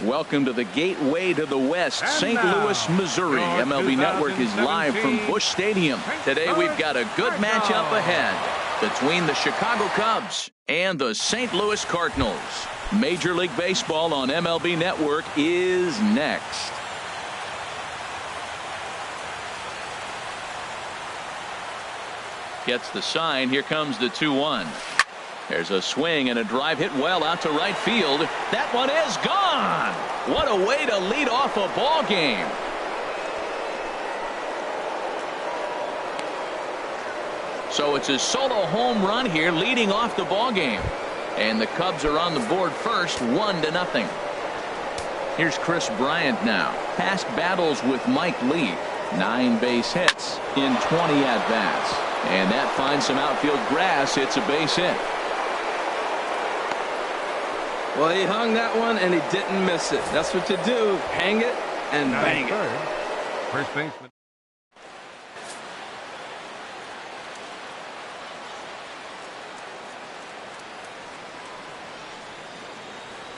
Welcome to the gateway to the West, St. Louis, Missouri. MLB Network is live from Busch Stadium. Today we've got a good matchup ahead between the Chicago Cubs and the St. Louis Cardinals. Major League Baseball on MLB Network is next. Gets the sign. Here comes the 2-1. There's a swing and a drive hit well out to right field. That one is gone. What a way to lead off a ball game. So it's a solo home run here leading off the ball game. And the Cubs are on the board first, 1-0. Here's Chris Bryant now. Past battles with Mike Lee. 9 base hits in 20 at-bats. And that finds some outfield grass. It's a base hit. Well, he hung that one and he didn't miss it. That's what you do. Hang it and bang it. First baseman.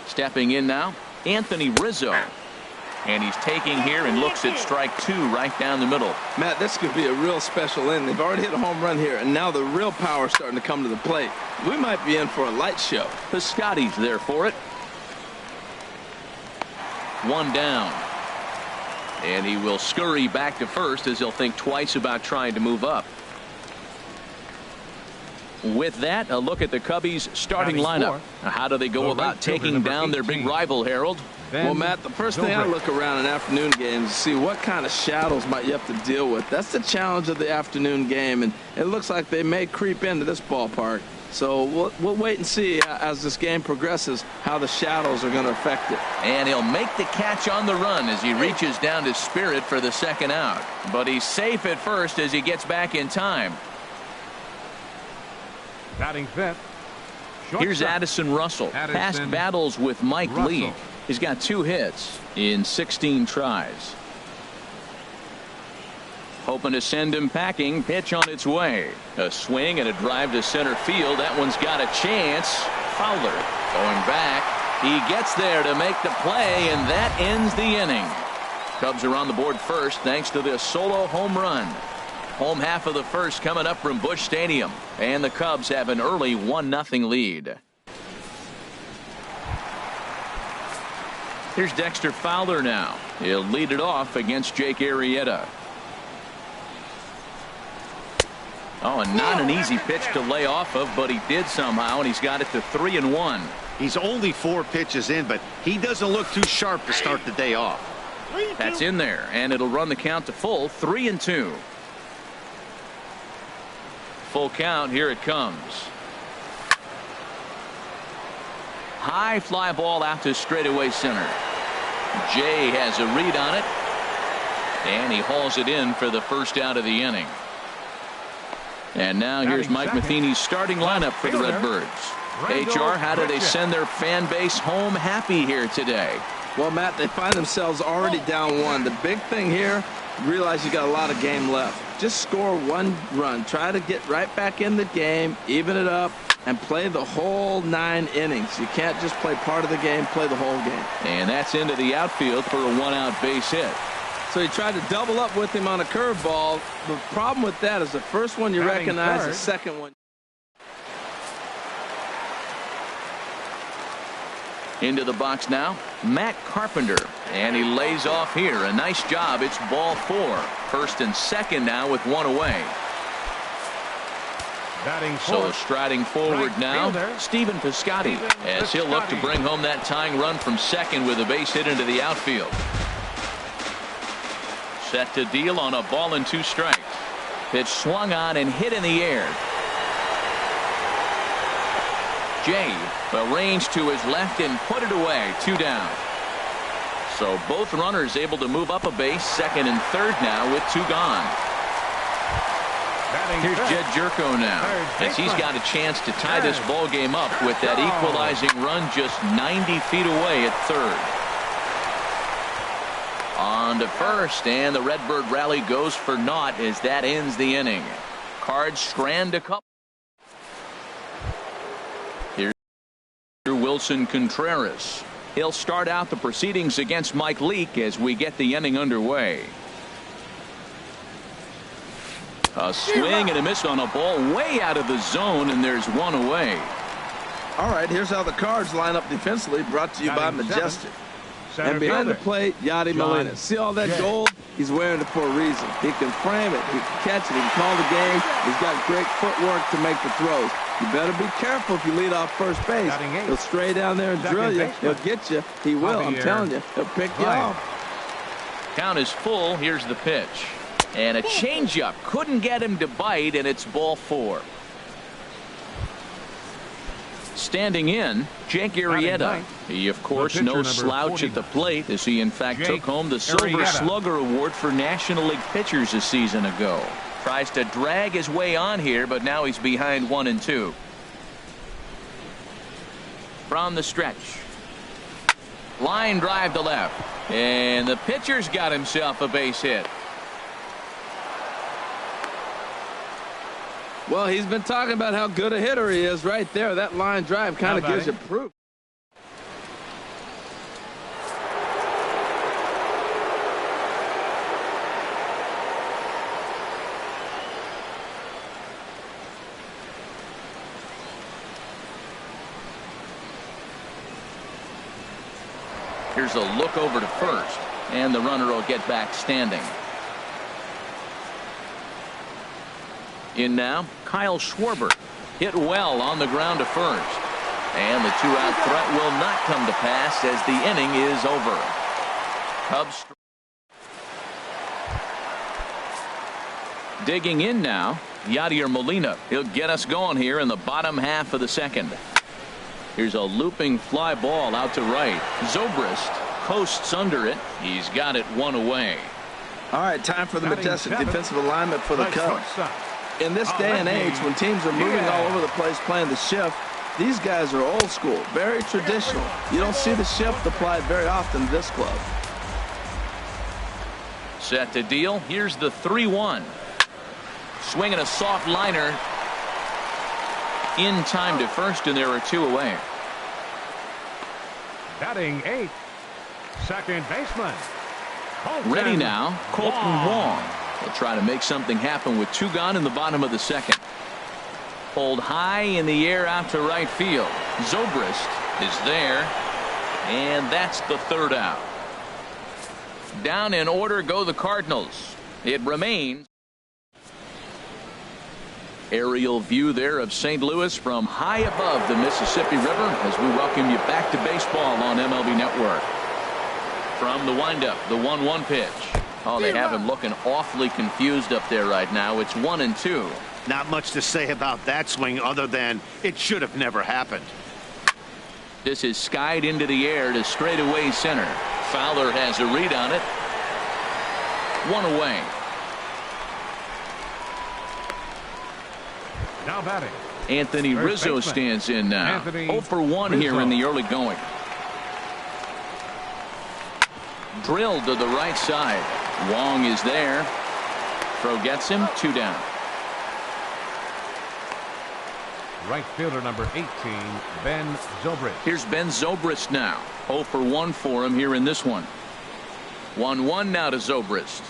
Stepping in now, Anthony Rizzo. And he's taking here and looks at strike 2 right down the middle. Matt, this could be a real special inning. They've already hit a home run here, and now the real power is starting to come to the plate. We might be in for a light show. Piscotty's there for it. 1 down. And he will scurry back to first as he'll think twice about trying to move up. With that, a look at the Cubbies' starting lineup. How do they go about taking down their big rival, Harold? Well, Matt, the first thing I look around in afternoon games is see what kind of shadows might you have to deal with. That's the challenge of the afternoon game, and it looks like they may creep into this ballpark. So we'll wait and see as this game progresses how the shadows are going to affect it. And he'll make the catch on the run as he reaches down to Spirit for the second out. But he's safe at first as he gets back in time. Batting fifth. Here's Addison Russell. Past battles with Mike Lee. He's got 2 hits in 16 tries. Hoping to send him packing. Pitch on its way. A swing and a drive to center field. That one's got a chance. Fowler going back. He gets there to make the play, and that ends the inning. Cubs are on the board first thanks to this solo home run. Home half of the first coming up from Busch Stadium. And the Cubs have an early 1-0 lead. Here's Dexter Fowler now. He'll lead it off against Jake Arrieta. Oh, and not an easy pitch to lay off of, but he did somehow, and he's got it to 3-1. He's only 4 pitches in, but he doesn't look too sharp to start the day off. That's in there, and it'll run the count to full, 3-2. Full count, here it comes. High fly ball out to straightaway center. Jay has a read on it, and he hauls it in for the first out of the inning. And now here's Mike Matheny's starting lineup for the Redbirds. HR, how do they send their fan base home happy here today? Well, Matt, they find themselves already down 1. The big thing here, realize you got a lot of game left. Just score 1 run. Try to get right back in the game, even it up, and play the whole 9 innings. You can't just play part of the game, play the whole game. And that's into the outfield for a 1-out base hit. So he tried to double up with him on a curveball. The problem with that is the first one you recognize, the second one. Into the box now, Matt Carpenter. And he lays off here. A nice job. It's ball 4. First and second now with 1 away. So striding forward now, Stephen Piscotty, as he'll look to bring home that tying run from second with a base hit into the outfield. Set to deal on a ball and 2 strikes. Pitch swung on and hit in the air. Jay arranged to his left and put it away. 2 down. So both runners able to move up a base, second and third now with 2 gone. Here's Jed Jerko now, as he's got a chance to tie this ball game up with that equalizing run just 90 feet away at third. On to first, and the Redbird rally goes for naught as that ends the inning. Cards strand a couple. Here's Wilson Contreras. He'll start out the proceedings against Mike Leake as we get the inning underway. A swing and a miss on a ball way out of the zone, and there's one away. All right, here's how the Cards line up defensively, brought to you by Majestic. And behind the plate, Yadi Molina. See all that gold? He's wearing it for a reason. He can frame it, he can catch it, he can call the game. He's got great footwork to make the throws. You better be careful if you lead off first base. He'll stray down there and drill you. He'll get you. He will, I'm telling you. He'll pick you off. Count is full. Here's the pitch. And a changeup. Couldn't get him to bite, and it's ball 4. Standing in, Jake Arrieta. He, of course, no slouch at the plate, as he, in fact, took home the Silver Slugger Award for National League pitchers a season ago. Tries to drag his way on here, but now he's behind 1-2. From the stretch. Line drive to left. And the pitcher's got himself a base hit. Well, he's been talking about how good a hitter he is right there. That line drive kind of gives you proof. Here's a look over to first, and the runner will get back standing. In now, Kyle Schwarber. Hit well on the ground to first. And the 2-out threat will not come to pass as the inning is over. Cubs digging in now, Yadier Molina. He'll get us going here in the bottom half of the second. Here's a looping fly ball out to right. Zobrist coasts under it. He's got it one away. All right, time for the Majestic defensive alignment for the Cubs. In this day and age, when teams are moving all over the place playing the shift, these guys are old school, very traditional. You don't see the shift applied very often to this club. Set to deal. Here's the 3-1. Swinging a soft liner in time to first, and there are 2 away. Batting 8th, second baseman. Ready now, Colton Wong. He'll try to make something happen with 2 gone in the bottom of the second. Pulled high in the air out to right field. Zobrist is there, and that's the 3rd out. Down in order go the Cardinals. It remains. Aerial view there of St. Louis from high above the Mississippi River as we welcome you back to baseball on MLB Network. From the windup, the 1-1 pitch. Oh, they have him looking awfully confused up there right now. It's 1-2. Not much to say about that swing other than it should have never happened. This is skied into the air to straightaway center. Fowler has a read on it. 1 away. Now batting. Anthony Rizzo stands in now. 0 for 1 here in the early going. Drilled to the right side. Wong is there. Throw gets him. 2 down. Right fielder number 18, Ben Zobrist. Here's Ben Zobrist now. 0 for 1 for him here in this one. 1-1 now to Zobrist.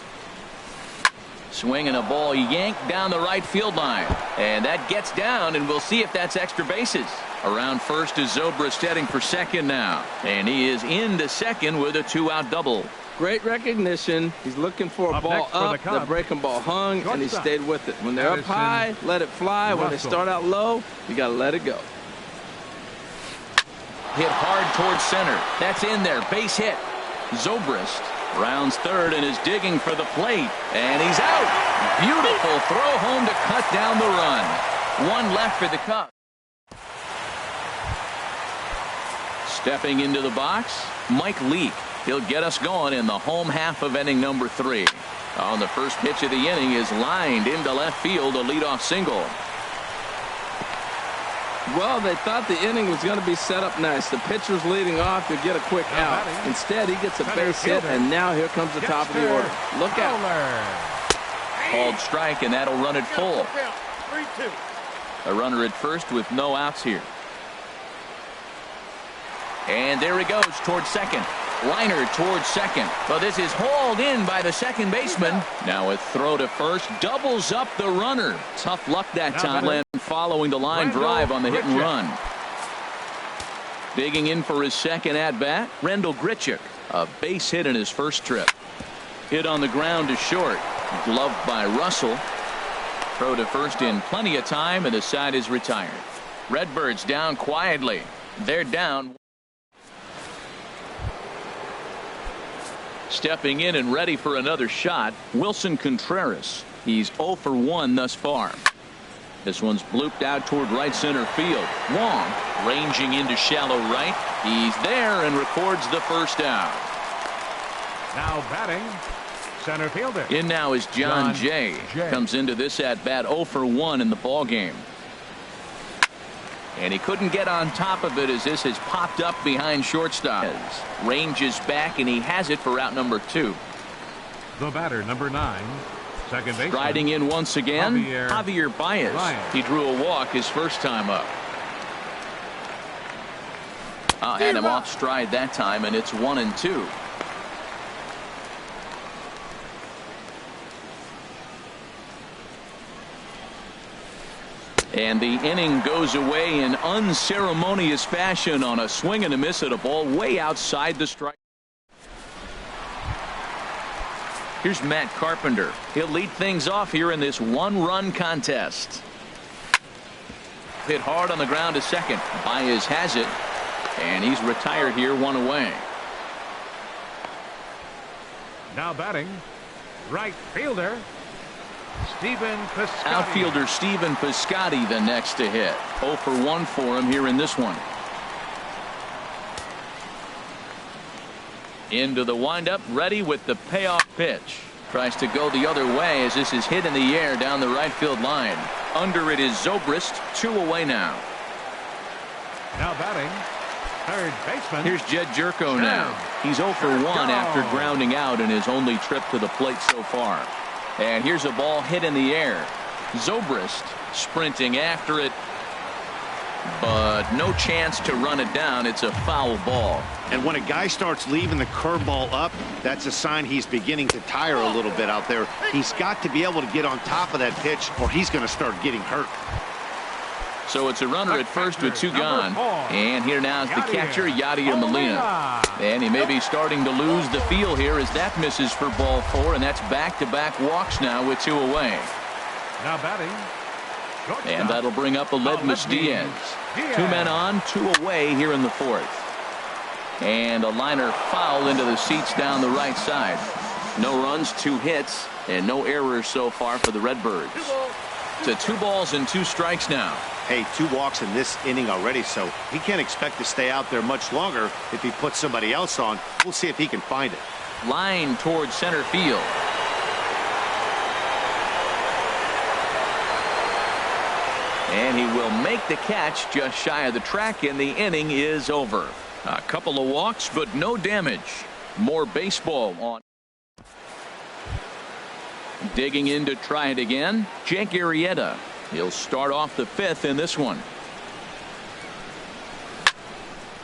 Swinging a ball yanked down the right field line. And that gets down, and we'll see if that's extra bases. Around first is Zobrist heading for second now. And he is into second with a 2-out double. Great recognition. He's looking for a ball up. The breaking ball hung, and he stayed with it. When they're up high, let it fly. When they start out low, you got to let it go. Hit hard towards center. That's in there. Base hit. Zobrist rounds third and is digging for the plate. And he's out. Beautiful throw home to cut down the run. 1 left for the Cubs. Stepping into the box, Mike Leake. He'll get us going in the home half of inning number 3. On the first pitch of the inning is lined into left field, a leadoff single. Well, they thought the inning was going to be set up nice. The pitcher's leading off to get a quick out. Instead, he gets a base hit, and now here comes the top of the order. Look out. Called strike, and that'll run it full. 3-2. A runner at first with no outs here. And there he goes towards second. Liner towards second. But this is hauled in by the second baseman. Now a throw to first doubles up the runner. Tough luck that time following the line drive on the hit and run. Digging in for his second at-bat, Rendell Grichuk. A base hit in his first trip. Hit on the ground to short. Gloved by Russell. Throw to first in plenty of time, and the side is retired. Redbirds down quietly. They're down. Stepping in and ready for another shot, Wilson Contreras. He's 0 for 1 thus far. This one's blooped out toward right center field. Wong ranging into shallow right. He's there and records the first out. Now batting, center fielder. In now is John Jay. Comes into this at bat 0 for 1 in the ball game. And he couldn't get on top of it as this has popped up behind shortstop. Ranges back and he has it for out number 2. The batter, number 9. Second base. Riding in once again, Javier Baez. He drew a walk his first time up. Had him off stride that time, and it's 1-2. And the inning goes away in unceremonious fashion on a swing and a miss at a ball way outside the strike. Here's Matt Carpenter. He'll lead things off here in this one-run contest. Hit hard on the ground to second. Baez has it, and he's retired here, 1 away. Now batting, right fielder, Stephen Piscotty. Outfielder Stephen Piscotty the next to hit. 0 for 1 for him here in this one. Into the windup, ready with the payoff pitch. Tries to go the other way as this is hit in the air down the right field line. Under it is Zobrist, 2 away now. Now batting, third baseman. Here's Jed Jerko now. He's 0 for 1 after grounding out in his only trip to the plate so far. And here's a ball hit in the air. Zobrist sprinting after it, but no chance to run it down. It's a foul ball. And when a guy starts leaving the curveball up, that's a sign he's beginning to tire a little bit out there. He's got to be able to get on top of that pitch or he's going to start getting hurt. So it's a runner at first with 2 gone. And here now is the catcher, Yadier Molina. And he may be starting to lose the feel here as that misses for ball 4. And that's back-to-back walks now with 2 away. Now batting. And that'll bring up Aledmys Diaz. 2 men on, 2 away here in the 4th. And a liner foul into the seats down the right side. No runs, 2 hits, and no errors so far for the Redbirds. To 2 balls and 2 strikes now. Hey, 2 walks in this inning already, so he can't expect to stay out there much longer if he puts somebody else on. We'll see if he can find it. Line towards center field. And he will make the catch just shy of the track, and the inning is over. A couple of walks, but no damage. More baseball on. Digging in to try it again, Jake Arrieta. He'll start off the 5th in this one.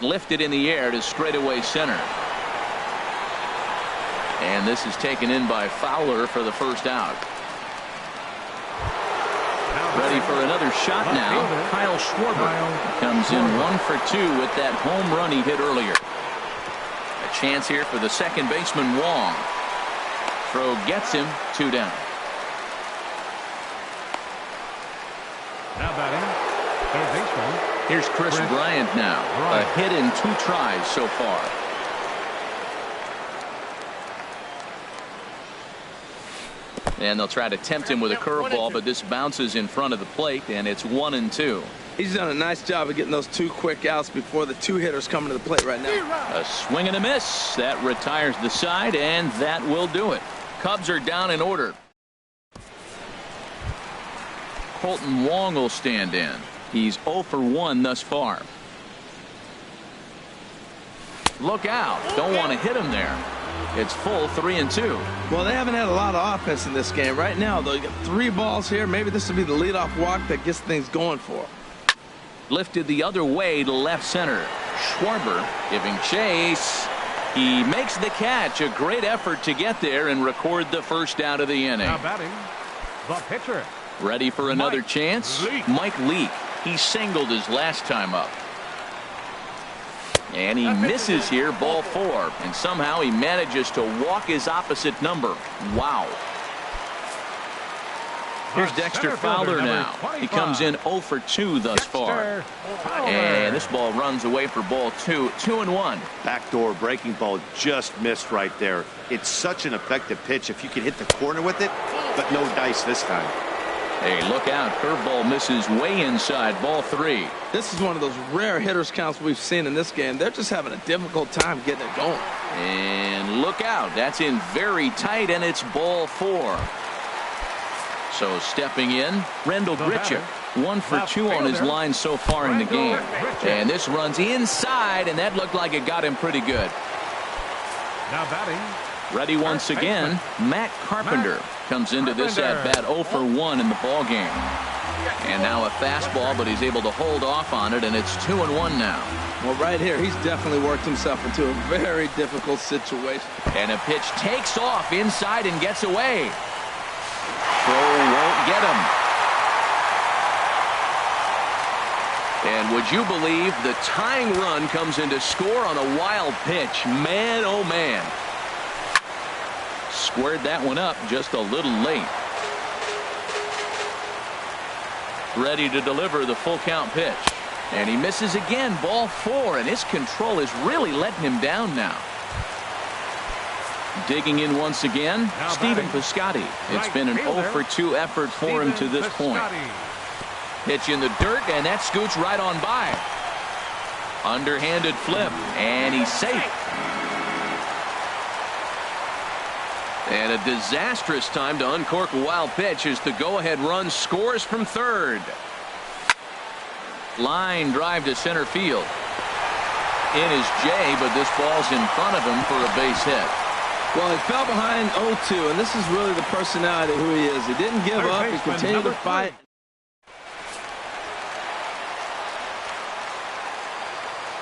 Lifted in the air to straightaway center. And this is taken in by Fowler for the first out. Ready for another shot now. Kyle Schwarber comes in 1 for 2 with that home run he hit earlier. A chance here for the second baseman, Wong. Throw gets him, 2 down. Now batting, third baseman. Here's Chris Bryant now. A hit in 2 tries so far. And they'll try to tempt him with a curveball, but this bounces in front of the plate, and it's 1-2. He's done a nice job of getting those 2 quick outs before the 2 hitters coming to the plate right now. A swing and a miss. That retires the side, and that will do it. Cubs are down in order. Colton Wong will stand in. He's 0 for 1 thus far. Look out. Don't want to hit him there. It's full 3-2. Well, they haven't had a lot of offense in this game. Right now, though, you got 3 balls here. Maybe this will be the leadoff walk that gets things going for them. Lifted the other way to left center. Schwarber giving chase. He makes the catch. A great effort to get there and record the first out of the inning. Now batting, the pitcher. Ready for another chance? Mike Leake. He singled his last time up. And he misses here, ball 4. And somehow he manages to walk his opposite number. Wow. Here's Dexter Fowler now. He comes in 0 for 2 thus far. And this ball runs away for ball 2. 2-1. Backdoor breaking ball just missed right there. It's such an effective pitch if you can hit the corner with it, but no dice this time. Hey, look out. Curveball misses way inside. Ball 3. This is one of those rare hitters counts we've seen in this game. They're just having a difficult time getting it going. And look out. That's in very tight, and it's ball 4. So stepping in, Rendell Grichuk. 1 for 2 on his line so far in the game. And this runs inside, and that looked like it got him pretty good. Now batting. Ready once again, Matt Carpenter comes into this at-bat 0 for 1 in the ball game. And now a fastball, but he's able to hold off on it, and it's 2-1 now. Well, right here, he's definitely worked himself into a very difficult situation. And a pitch takes off inside and gets away. Throw won't get him. And would you believe the tying run comes in to score on a wild pitch? Man, oh man. Squared that one up just a little late. Ready to deliver the full count pitch. And he misses again, ball 4, and his control is really letting him down now. Digging in once again, now Stephen batting. Piscotty. It's Right been an fielder, 0 for 2 effort for him to this point. Pitch in the dirt, and that scoots right on by. Underhanded flip, and he's safe. And a disastrous time to uncork a wild pitch as the go-ahead run scores from third. Line drive to center field. In is Jay, but this ball's in front of him for a base hit. Well, he fell behind 0-2, and this is really the personality of who he is. He didn't give up. He continued to fight.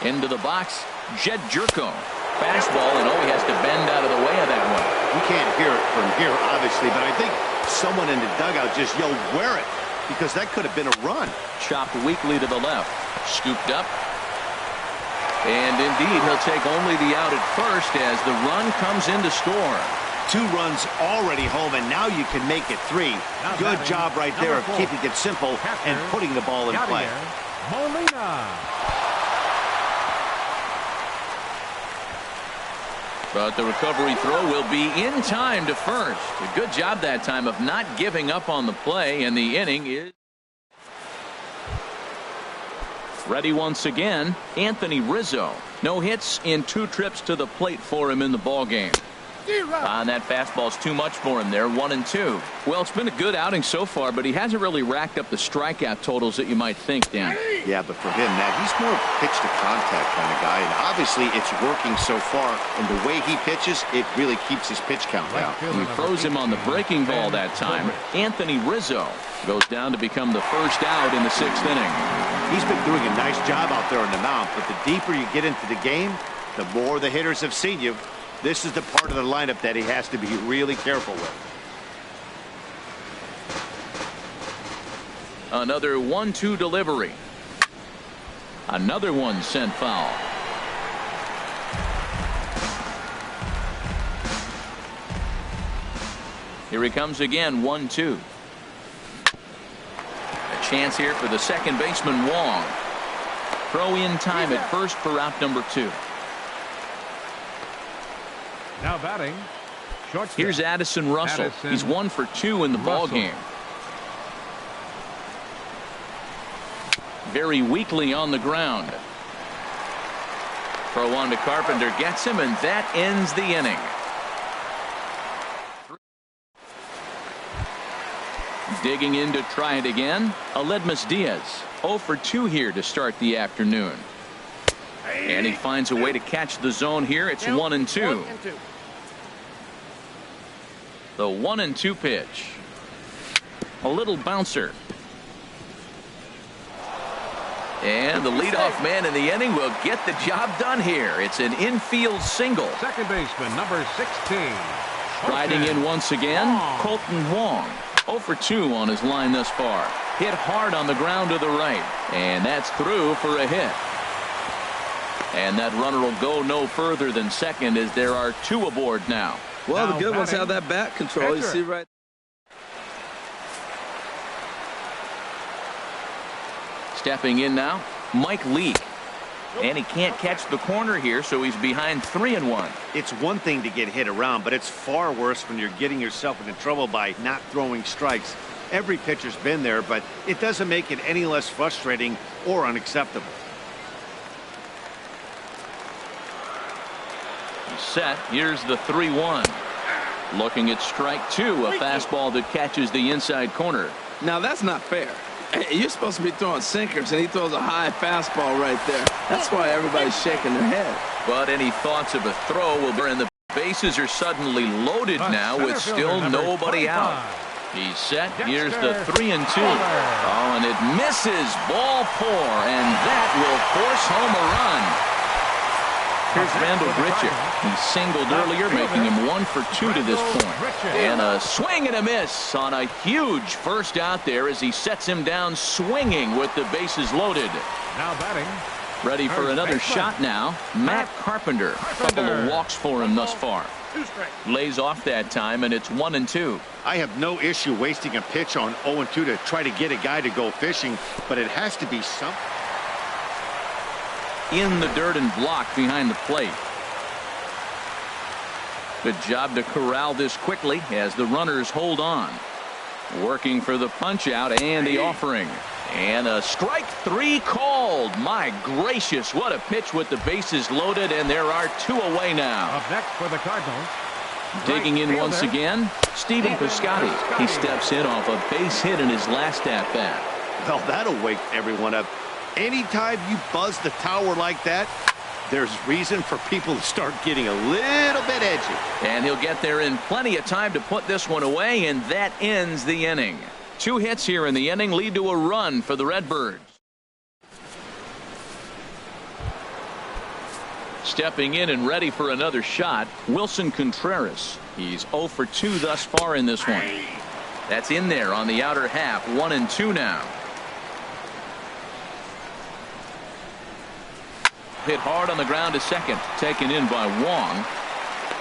Into the box, Jed Jerko. Fastball, and he has to bend out of the way of that one. We can't hear it from here, obviously, but I think someone in the dugout just yelled, "Wear it," because that could have been a run. Chopped weakly to the left. Scooped up. And indeed, he'll take only the out at first as the run comes in to score. 2 runs already home, and now you can make it 3. Good job right there of keeping it simple and putting the ball in play. Molina. But the recovery throw will be in time to first. A good job that time of not giving up on the play, and the inning is ready once again. Anthony Rizzo. No hits in 2 trips to the plate for him in the ball game. And that fastball's too much for him there. 1-2. Well, it's been a good outing so far, but he hasn't really racked up the strikeout totals that you might think, Dan. Yeah, but for him, Matt, he's more pitch to contact kind of guy, and obviously it's working so far, and the way he pitches, it really keeps his pitch count down. He froze him on the breaking ball that time. Anthony Rizzo goes down to become the first out in the 6th inning. He's been doing a nice job out there on the mound, but the deeper you get into the game, the more the hitters have seen you. This is the part of the lineup that he has to be really careful with. Another 1-2 delivery. Another one sent foul. Here he comes again, 1-2. A chance here for the second baseman, Wong. Throw in time at first for out number 2. Now batting. Shortstop. Here's Addison Russell. He's 1 for 2 in the ball game. Very weakly on the ground. Throw on to Carpenter, gets him, and that ends the inning. Digging in to try it again, Aledmus Diaz. 0 for 2 here to start the afternoon. And he finds a way to catch the zone here. It's 1-2. The 1-2 pitch. A little bouncer. And the leadoff man in the inning will get the job done here. It's an infield single. Second baseman, number 16. Riding in once again, Colton Wong. 0 for 2 on his line thus far. Hit hard on the ground to the right. And that's through for a hit. And that runner will go no further than second as there are 2 aboard now. Well, the good ones have that bat control. You see right. Stepping in now, Mike Leake. And he can't catch the corner here, so he's behind 3-1. It's one thing to get hit around, but it's far worse when you're getting yourself into trouble by not throwing strikes. Every pitcher's been there, but it doesn't make it any less frustrating or unacceptable. He's set. Here's the 3-1. Looking at strike 2, a fastball that catches the inside corner. Now, that's not fair. You're supposed to be throwing sinkers, and he throws a high fastball right there. That's why everybody's shaking their head. But any thoughts of a throw will burn. The bases are suddenly loaded now with still nobody out. He's set. Here's the 3-2. Oh, and it misses. Ball 4, and that will force home a run. Here's Randall Grichuk. He singled earlier, making him 1 for 2 to this point. And a swing and a miss on a huge first out there as he sets him down swinging with the bases loaded. Now batting. Ready for another shot now. Matt Carpenter. A couple of walks for him thus far. Lays off that time, and it's 1-2. I have no issue wasting a pitch on 0-2 to try to get a guy to go fishing, but it has to be something. In the dirt and blocked behind the plate. Good job to corral this quickly as the runners hold on. Working for the punch out and the offering. And a strike 3 called. My gracious, what a pitch with the bases loaded, and there are 2 away now. Up next for the Cardinals. Digging in once again, Stephen Piscotty. He steps in off a base hit in his last at-bat. Well, that'll wake everyone up. Anytime you buzz the tower like that, there's reason for people to start getting a little bit edgy. And he'll get there in plenty of time to put this one away, and that ends the inning. 2 hits here in the inning lead to a run for the Redbirds. Stepping in and ready for another shot, Wilson Contreras. He's 0 for 2 thus far in this one. That's in there on the outer half. 1-2 now. Hit hard on the ground to second. Taken in by Wong.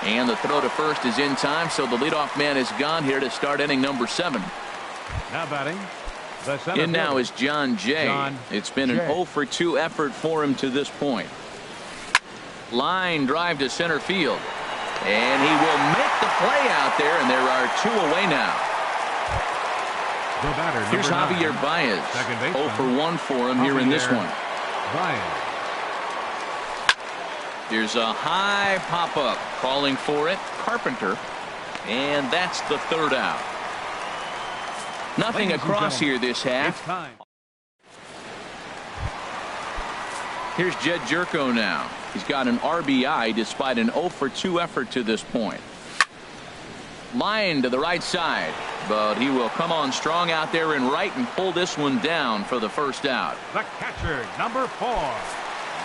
And the throw to first is in time, so the leadoff man is gone here to start inning number 7. Now batting. The center in now fielder. is John Jay. It's been an 0 for 2 effort for him to this point. Line drive to center field. And he will make the play out there, and there are 2 away now. The batter, here's Javier Baez. 0 for 1 for him here in this one. Baez. Here's a high pop-up. Calling for it, Carpenter. And that's the 3rd out. Nothing across here this half. Here's Jed Jerko now. He's got an RBI despite an 0 for 2 effort to this point. Line to the right side, but he will come on strong out there in right and pull this one down for the first out. The catcher, number 4.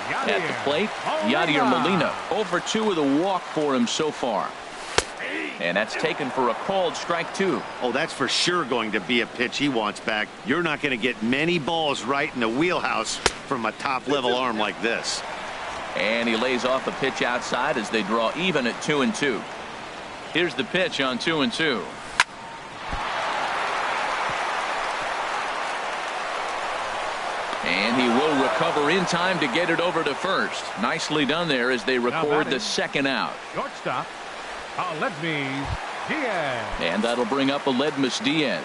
At the plate, Yadier Molina. 0 for 2 with a walk for him so far. And that's taken for a called strike 2. Oh, that's for sure going to be a pitch he wants back. You're not going to get many balls right in the wheelhouse from a top-level arm like this. And he lays off a pitch outside as they draw even at 2-2. Here's the pitch on 2-2. And he will recover in time to get it over to first. Nicely done there as they record the 2nd out. Shortstop, Aledmys Diaz. And that'll bring up Aledmys Diaz.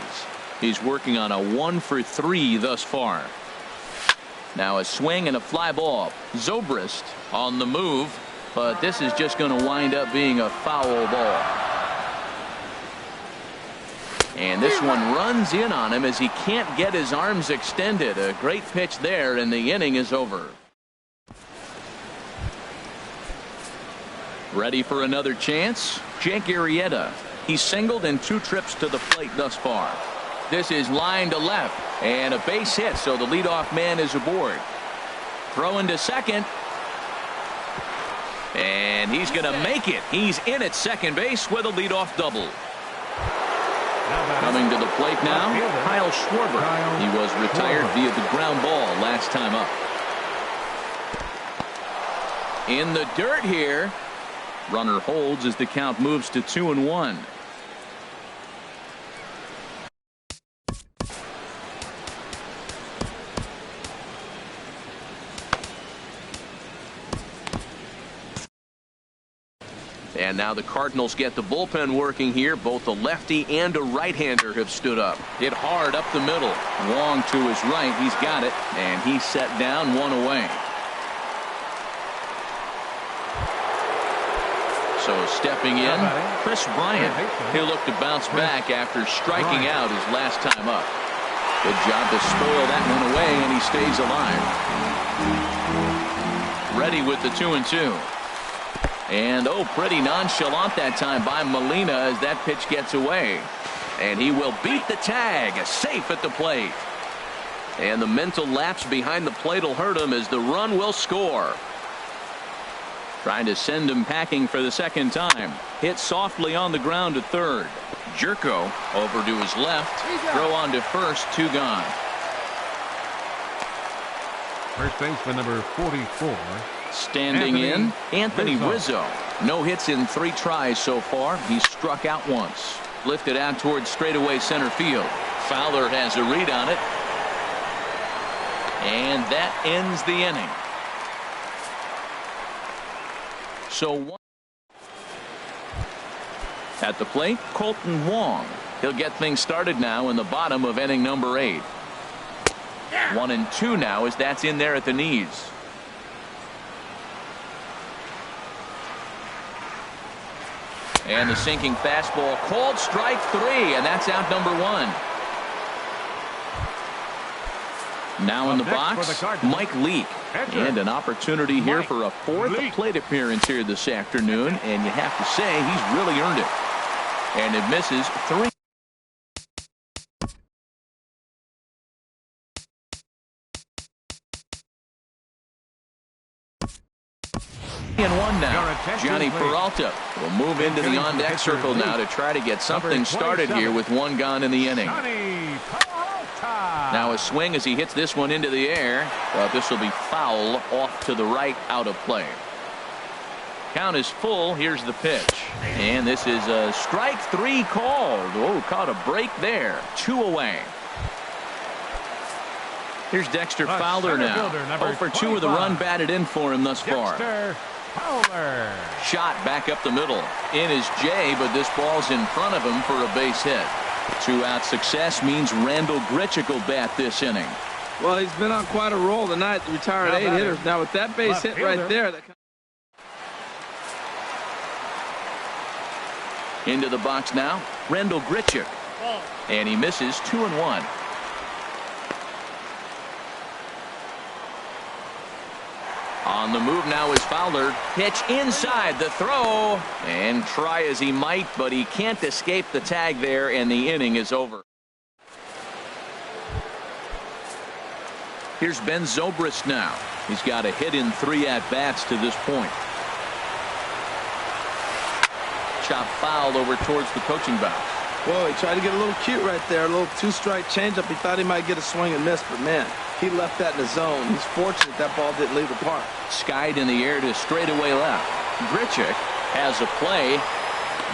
He's working on a 1 for 3 thus far. Now a swing and a fly ball. Zobrist on the move, but this is just going to wind up being a foul ball. And this one runs in on him as he can't get his arms extended. A great pitch there, and the inning is over. Ready for another chance? Jake Arrieta. He's singled in 2 trips to the plate thus far. This is line to left and a base hit, so the leadoff man is aboard. Throwing to second. And he's going to make it. He's in at second base with a leadoff double. Coming to the plate now, Kyle Schwarber. He was retired via the ground ball last time up. In the dirt here. Runner holds as the count moves to 2-1. And now the Cardinals get the bullpen working here. Both a lefty and a right-hander have stood up. Hit hard up the middle. Wong to his right. He's got it. And he's set down, one away. So stepping in, Chris Bryant. He'll look to bounce back after striking out his last time up. Good job to spoil that one away, and he stays alive. Ready with the 2-2. And pretty nonchalant that time by Molina as that pitch gets away. And he will beat the tag, safe at the plate. And the mental lapse behind the plate will hurt him as the run will score. Trying to send him packing for the second time. Hit softly on the ground to third. Jerko over to his left. Throw on to first. 2 gone. First baseman number 44. Standing in, Anthony Rizzo. No hits in 3 tries so far. He's struck out once. Lifted out towards straightaway center field. Fowler has a read on it. And that ends the inning. So at the plate, Colton Wong. He'll get things started now in the bottom of inning number 8. 1-2 now as that's in there at the knees. And the sinking fastball called strike 3, and that's out number 1. Now in the box, Mike Leake. And an opportunity here for a 4th plate appearance here this afternoon, and you have to say he's really earned it. And it misses 3. And 1 now. Johnny Peralta will move into the on-deck circle now to try to get something started here with 1 gone in the inning. Now a swing as he hits this one into the air, but this will be foul off to the right, out of play. Count is full. Here's the pitch, and this is a strike 3 called. Caught a break there. 2 away. Here's Dexter Fowler now. 0 for 2 with a run batted in for him thus far. Fowler. Shot back up the middle. In is Jay, but this ball's in front of him for a base hit. 2-out success means Randall Grichuk will bat this inning. Well, he's been on quite a roll tonight. Retired 8 hitters. Now with that base hit right there. Into the box now, Randall Grichuk. And he misses. 2-1. On the move now is Fowler. Pitch inside, the throw, and try as he might, but he can't escape the tag there, and the inning is over. Here's Ben Zobrist now. He's got a hit in 3 at-bats to this point. Chop foul over towards the coaching box. Whoa, he tried to get a little cute right there. A little 2-strike changeup. He thought he might get a swing and miss, but man, he left that in the zone. He's fortunate that ball didn't leave the park. Skied in the air to straightaway left. Grichuk has a play.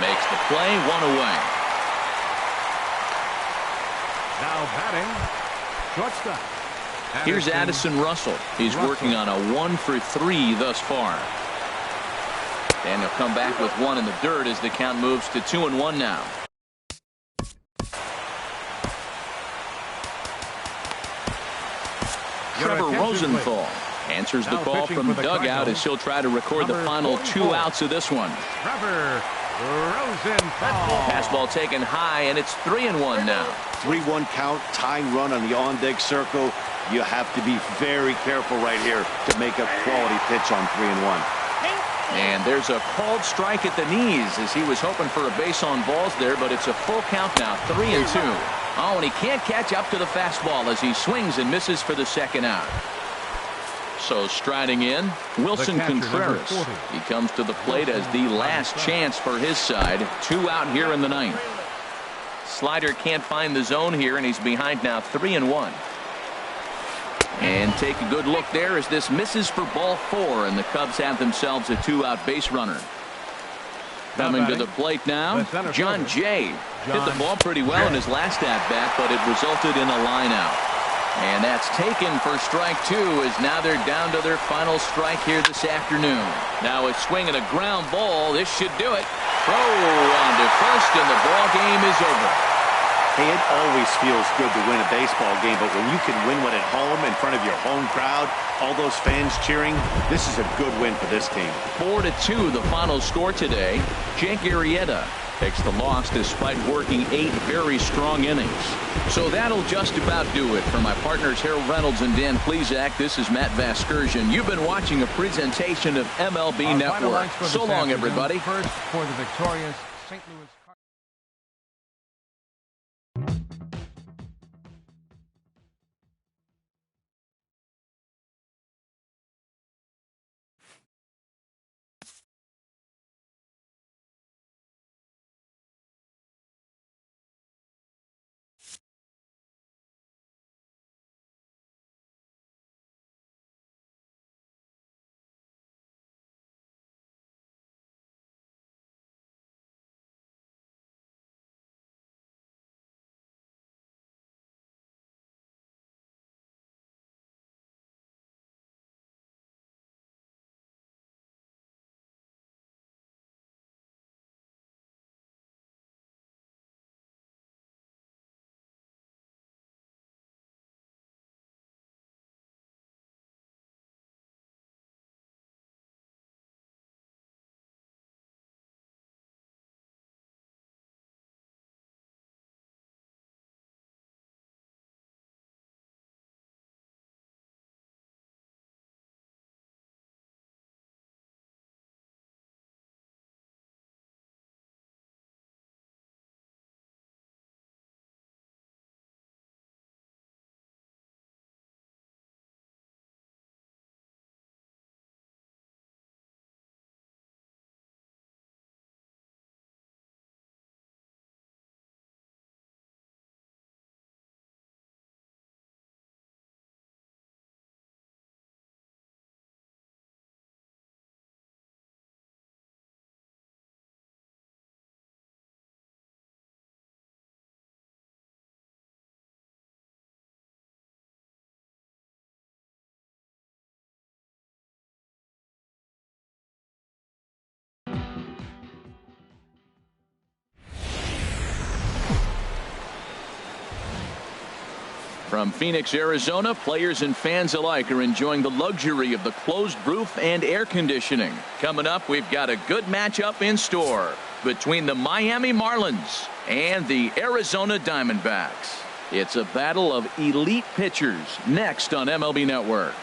Makes the play. 1 away. Now batting, shortstop. Here's Addison Russell. He's working on a 1 for 3 thus far. And he'll come back with 1 in the dirt as the count moves to 2-1 now. Trevor Rosenthal answers the call from dugout as he'll try to record the final 2 outs of this one. Trevor Rosenthal. Fastball taken high, and it's 3-1 now. 3-1 count, tying run on the on-deck circle. You have to be very careful right here to make a quality pitch on 3-1. And there's a called strike at the knees as he was hoping for a base on balls there, but it's a full count now, 3-2. Oh, and he can't catch up to the fastball as he swings and misses for the 2nd out. So striding in, Wilson catcher, Contreras. number 40. He comes to the plate as the last chance for his side. 2 out here in the ninth. Slider can't find the zone here, and he's behind now 3-1. And take a good look there as this misses for ball 4, and the Cubs have themselves a 2-out base runner. Coming to the plate now, John Jay. Hit the ball pretty well in his last at-bat, but it resulted in a line out. And that's taken for strike 2, as now they're down to their final strike here this afternoon. Now a swing and a ground ball. This should do it. Throw on to first, and the ball game is over. Hey, it always feels good to win a baseball game, but when you can win one at home in front of your home crowd, all those fans cheering, this is a good win for this team. 4-2 the final score today. Jake Arrieta takes the loss despite working 8 very strong innings. So that'll just about do it. For my partners Harold Reynolds and Dan Plesac, this is Matt Vasgersian. You've been watching a presentation of MLB Network. So long, everybody. First for the victorious St. Louis. From Phoenix, Arizona, players and fans alike are enjoying the luxury of the closed roof and air conditioning. Coming up, we've got a good matchup in store between the Miami Marlins and the Arizona Diamondbacks. It's a battle of elite pitchers next on MLB Network.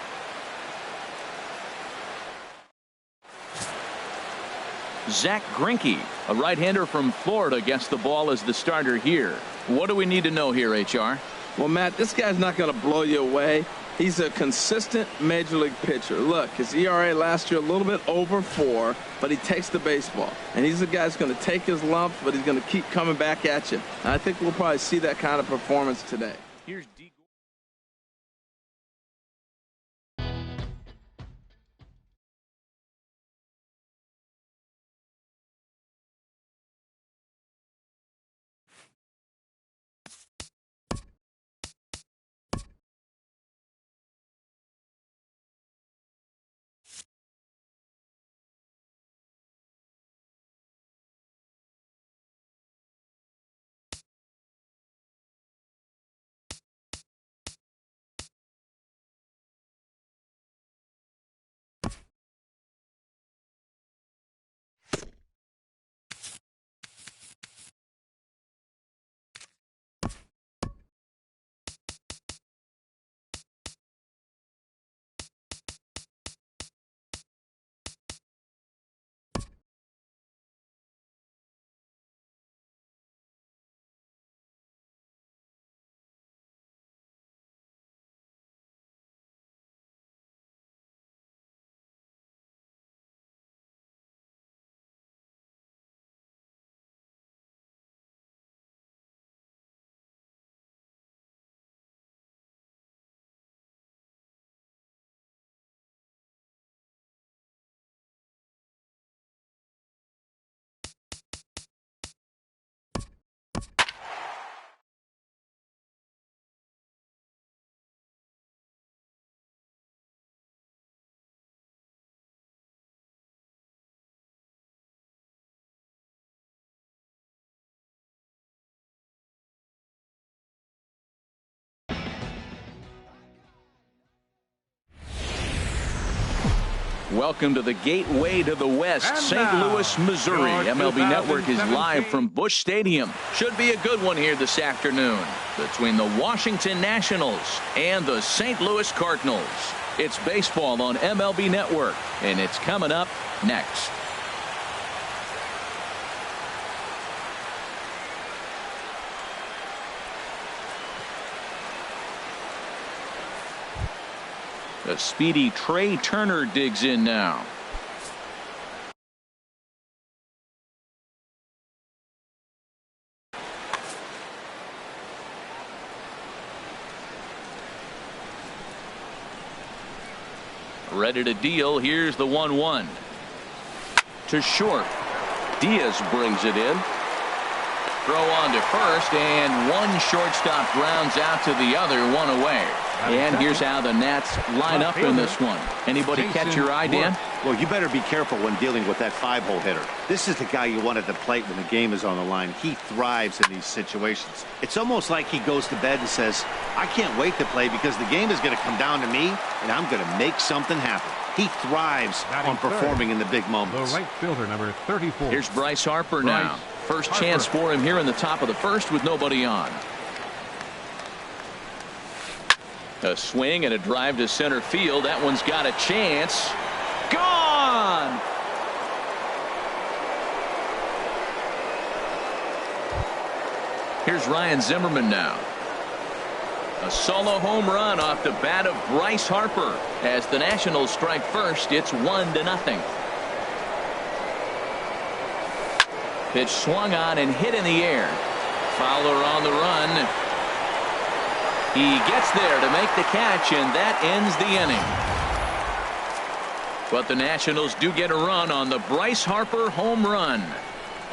Zach Greinke, a right-hander from Florida, gets the ball as the starter here. What do we need to know here, HR? Well, Matt, this guy's not going to blow you away. He's a consistent major league pitcher. Look, his ERA last year a little bit over 4, but he takes the baseball. And he's a guy that's going to take his lumps, but he's going to keep coming back at you. And I think we'll probably see that kind of performance today. Here's Welcome to the gateway to the West, And St. now, Louis, Missouri. your MLB Network is 2017 live from Busch Stadium. Should be a good one here this afternoon between the Washington Nationals and the St. Louis Cardinals. It's baseball on MLB Network, and it's coming up next. The speedy Trey Turner digs in now. Ready to deal. Here's the 1-1. To short. Diaz brings it in. Throw on to first, and one shortstop grounds out to the other, one away. And here's how the Nats line up in this one. Anybody catch your eye, Dan? Well, you better be careful when dealing with that 5-hole hitter. This is the guy you want at the plate when the game is on the line. He thrives in these situations. It's almost like he goes to bed and says, I can't wait to play because the game is going to come down to me, and I'm going to make something happen. He thrives on performing in the big moments. The right fielder, number 34. Here's Bryce Harper now. First chance for him here in the top of the first with nobody on. A swing and a drive to center field. That one's got a chance. Gone! Here's Ryan Zimmerman now. A solo home run off the bat of Bryce Harper. As the Nationals strike first, it's 1-0. Pitch swung on and hit in the air. Fowler on the run. He gets there to make the catch, and that ends the inning. But the Nationals do get a run on the Bryce Harper home run.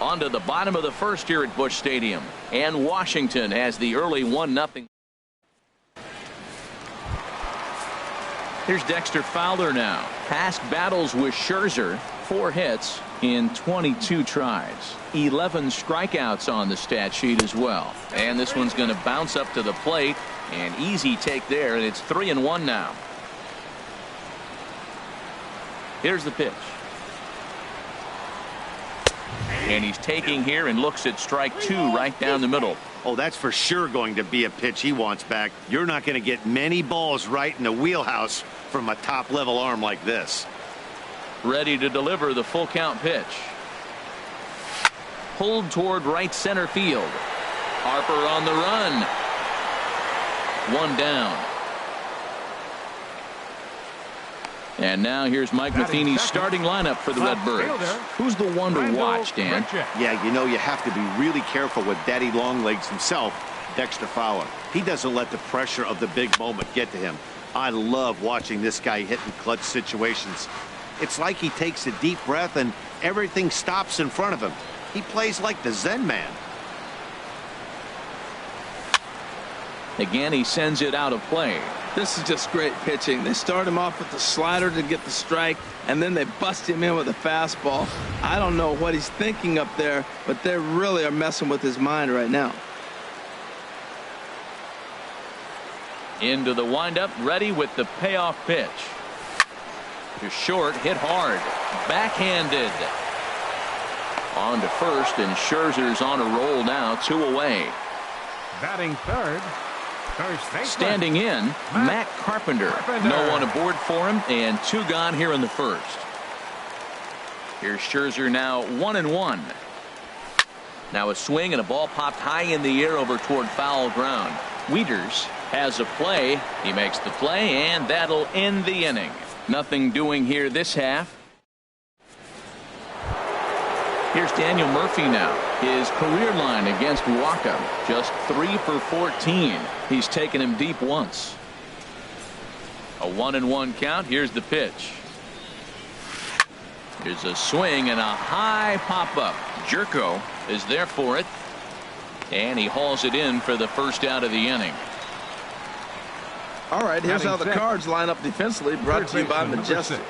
On to the bottom of the first here at Busch Stadium. And Washington has the early 1-0. Here's Dexter Fowler now. Past battles with Scherzer. 4 hits in 22 tries. 11 strikeouts on the stat sheet as well. And this one's going to bounce up to the plate. An easy take there, and it's 3-1 now. Here's the pitch. And he's taking here and looks at strike 2 right down the middle. Oh, that's for sure going to be a pitch he wants back. You're not going to get many balls right in the wheelhouse from a top-level arm like this. Ready to deliver the full count pitch. Pulled toward right center field. Harper on the run. 1 down. And now here's Mike Matheny's starting lineup for the Redbirds. Who's the one to watch, Dan? Yeah, you know, you have to be really careful with Daddy Longlegs himself, Dexter Fowler. He doesn't let the pressure of the big moment get to him. I love watching this guy hit in clutch situations. It's like he takes a deep breath and everything stops in front of him. He plays like the Zen man. Again, he sends it out of play. This is just great pitching. They start him off with the slider to get the strike, and then they bust him in with a fastball. I don't know what he's thinking up there, but they really are messing with his mind right now. Into the windup, ready with the payoff pitch. To short, hit hard. Backhanded. On to first, and Scherzer's on a roll now, 2 away. Batting third. Standing in, Matt Carpenter. No one aboard for him, and 2 gone here in the first. Here's Scherzer now 1-1. Now a swing and a ball popped high in the air over toward foul ground. Wieters has a play. He makes the play, and that'll end the inning. Nothing doing here this half. Here's Daniel Murphy now. His career line against Waka, just 3 for 14. He's taken him deep once. A 1-1 count. Here's the pitch. Here's a swing and a high pop-up. Jerko is there for it. And he hauls it in for the first out of the inning. All right, here's how the Cards line up defensively, brought to you by Majestic.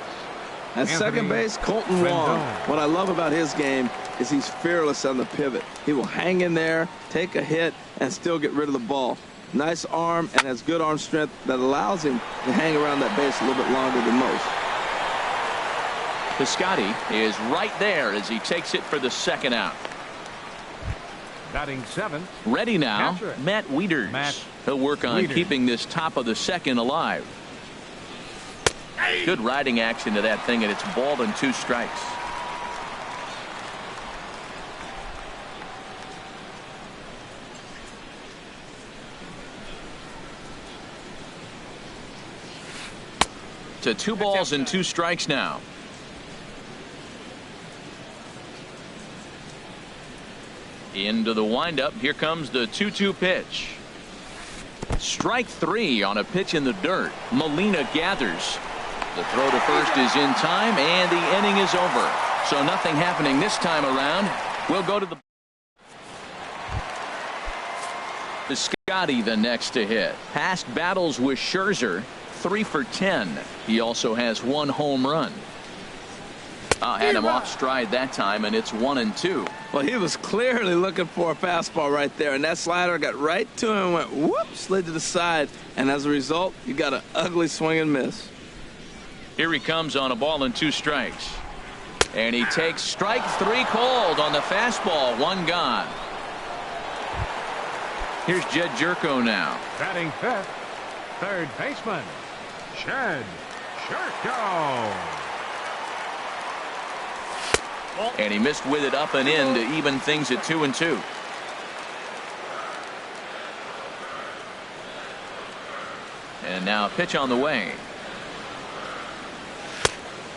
At second base, Colton Wong. What I love about his game is he's fearless on the pivot. He will hang in there, take a hit, and still get rid of the ball. Nice arm and has good arm strength that allows him to hang around that base a little bit longer than most. Piscotty is right there as he takes it for the second out. Batting 7th. Ready now, Catcher. Matt Wieters. He'll work on keeping this top of the second alive. Good riding action to that thing, and it's ball and 2 strikes. To 2 balls and 2 strikes now. Into the windup. Here comes the 2-2 pitch. Strike 3 on a pitch in the dirt. Molina gathers. The throw to first is in time, and the inning is over. So nothing happening this time around. We'll go to the Piscotty the next to hit. Past battles with Scherzer, 3 for 10. He also has 1 home run. Had him off stride that time, and it's 1-2. Well, he was clearly looking for a fastball right there, and that slider got right to him and went whoop, slid to the side, and as a result, you got an ugly swing and miss. Here he comes on a ball and 2 strikes. And he takes strike 3 called on the fastball. 1 gone. Here's Jed Jerko now. Batting 5th. Third baseman, Jed Jerko. And he missed with it up and in to even things at 2-2. And now a pitch on the way.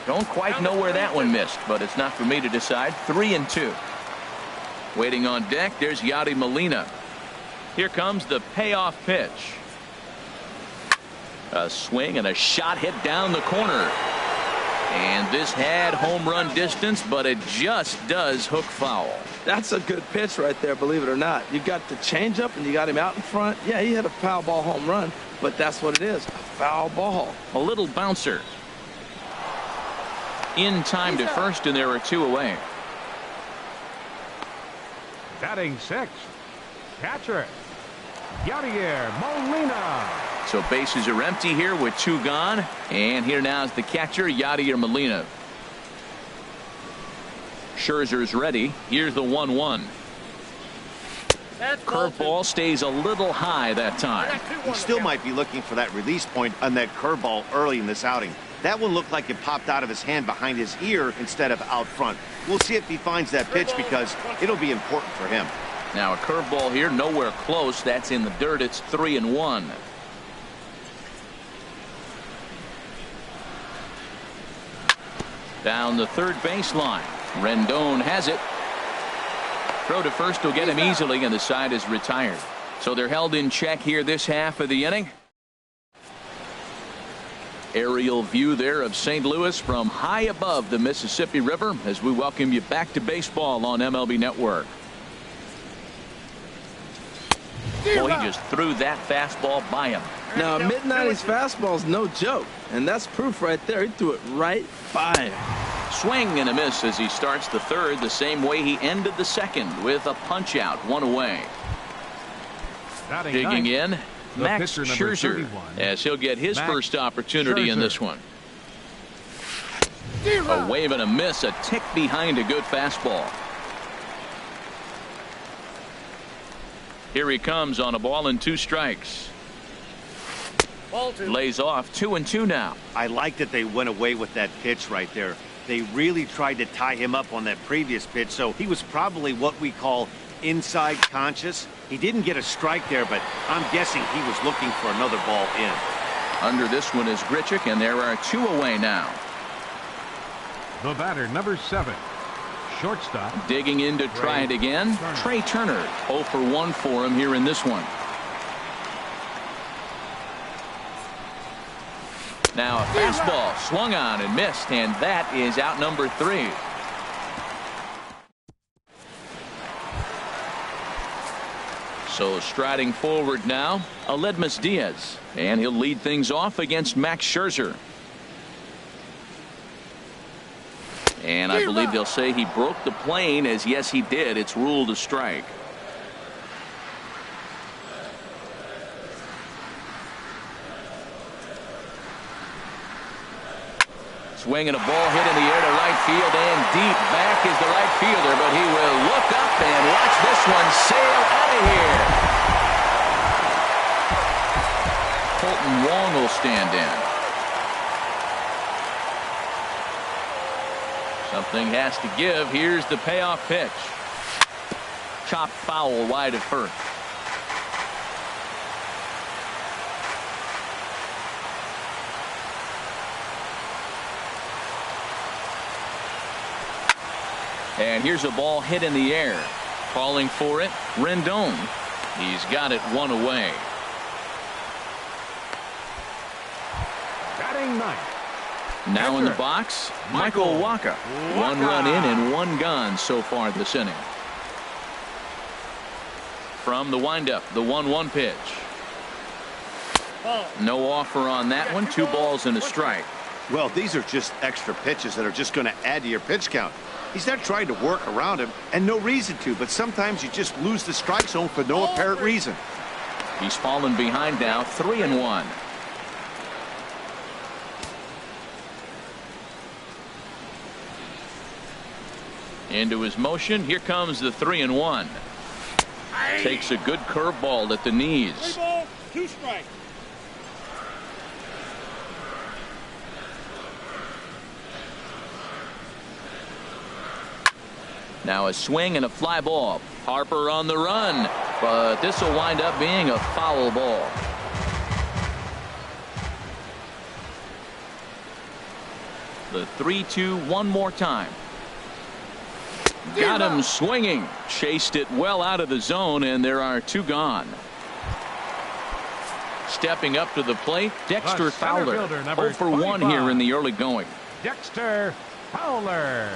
Don't quite know where that one missed, but it's not for me to decide. 3-2. Waiting on deck, there's Yadi Molina. Here comes the payoff pitch. A swing and a shot hit down the corner. And this had home run distance, but it just does hook foul. That's a good pitch right there, believe it or not. You got the changeup and you got him out in front. Yeah, he hit a foul ball home run, but that's what it is, a foul ball. A little bouncer. In time to first, and there are 2 away. Batting 6th. Catcher, Yadier Molina. So bases are empty here with 2 gone. And here now is the catcher, Yadier Molina. Scherzer's ready. Here's the 1-1. Curveball stays a little high that time. He still might be looking for that release point on that curveball early in this outing. That one looked like it popped out of his hand behind his ear instead of out front. We'll see if he finds that pitch because it'll be important for him. Now a curveball here, nowhere close. That's in the dirt. It's 3-1. Down the third baseline. Rendon has it. Throw to first will get him easily, and the side is retired. So they're held in check here this half of the inning. Aerial view there of St. Louis from high above the Mississippi River as we welcome you back to baseball on MLB Network. Boy, he just threw that fastball by him. Now, a mid-90s fastball is no joke, and that's proof right there. He threw it right by him. Swing and a miss as he starts the third the same way he ended the second with a punch out, 1 away. Digging in, Max Scherzer, as he'll get his first opportunity in this one. A wave and a miss, a tick behind a good fastball. Here he comes on a ball and 2 strikes. Lays off 2-2 now. I like that they went away with that pitch right there. They really tried to tie him up on that previous pitch, so he was probably what we call inside conscious. He didn't get a strike there, but I'm guessing he was looking for another ball in. Under this one is Grichuk, and there are 2 away now. The batter, number 7, shortstop. Digging in to try it again. Trey Turner, 0 for 1 for him here in this one. Now a fastball swung on and missed, and that is out number 3. So striding forward now, Aledmus Diaz, and he'll lead things off against Max Scherzer. And I believe they'll say he broke the plane, as yes he did. It's ruled a strike. swing and a ball hit in the air to right field and deep. Back is the right fielder, but he will look up and watch this one sail out of here. Colton Wong will stand in. Something has to give. Here's the payoff pitch. Chopped foul wide of first. And here's a ball hit in the air. Calling for it, Rendon. He's got it one away. Batting ninth. Now in the box, Michael Wacha. 1 run in and 1 gone so far this inning. From the windup, the 1-1 pitch. No offer on that one. 2 balls and a strike. Well, these are just extra pitches that are just going to add to your pitch count. He's not trying to work around him, and no reason to, but sometimes you just lose the strike zone for no apparent reason. He's fallen behind now, 3-1. Into his motion. Here comes the 3-1. Takes a good curveball at the knees. 3 balls, 2 strikes. Now a swing and a fly ball. Harper on the run, but this will wind up being a foul ball. The 3-2 one more time. Got him swinging. Chased it well out of the zone, and there are 2 gone. Stepping up to the plate, Dexter Fowler. 0 for 1 here in the early going. Dexter Fowler.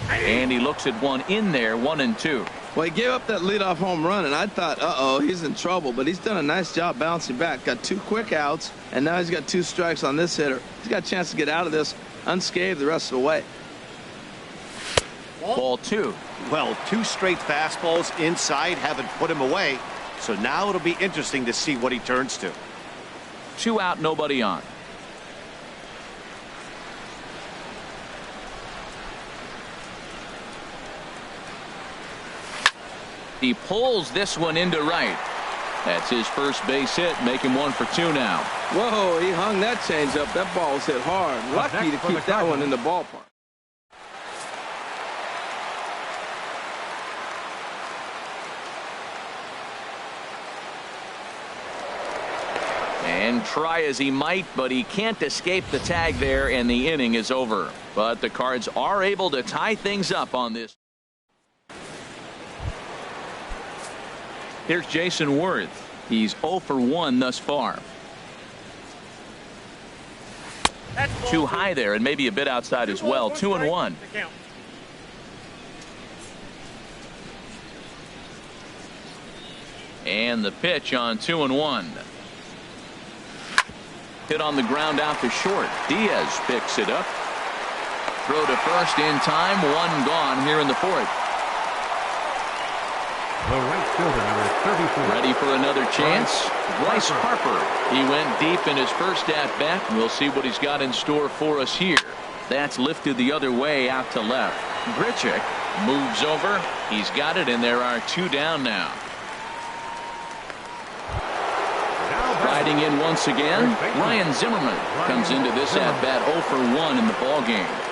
And he looks at one in there, 1-2. Well, he gave up that leadoff home run, and I thought, uh-oh, he's in trouble. But he's done a nice job bouncing back. Got 2 quick outs, and now he's got 2 strikes on this hitter. He's got a chance to get out of this unscathed the rest of the way. Ball 2. Well, 2 straight fastballs inside haven't put him away, so now it'll be interesting to see what he turns to. 2 out, nobody on. He pulls this one into right. That's his first base hit, make him 1 for 2 now. Whoa, he hung that changeup. That ball was hit hard. Lucky to keep that one in the ballpark. And try as he might, but he can't escape the tag there, and the inning is over. But the Cards are able to tie things up on this. Here's Jason Worth. He's 0 for 1 thus far. Too high there, and maybe a bit outside as well. 2-1. And the pitch on 2-1. Hit on the ground out to short. Diaz picks it up. Throw to first in time. 1 gone here in the 4th. The right fielder, number 34. Ready for another chance. Bryce Harper. He went deep in his first at-bat. We'll see what he's got in store for us here. That's lifted the other way out to left. Grichuk moves over. He's got it, and there are 2 down now. Riding in once again, Ryan Zimmerman comes into this at-bat 0 for 1 in the ballgame.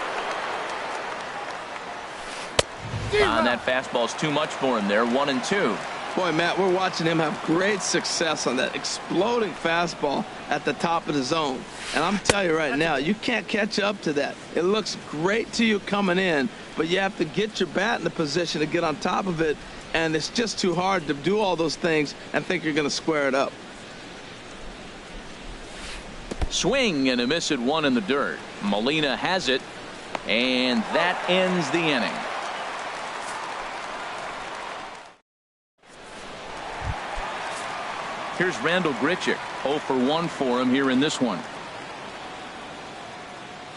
That fastball's too much for him there, 1-2. Boy, Matt, we're watching him have great success on that exploding fastball at the top of the zone. And I'm telling you right now, you can't catch up to that. It looks great to you coming in, but you have to get your bat in the position to get on top of it, and it's just too hard to do all those things and think you're going to square it up. Swing and a miss at 1 in the dirt. Molina has it, and that ends the inning. Here's Randall Grichuk. 0 for 1 for him here in this one.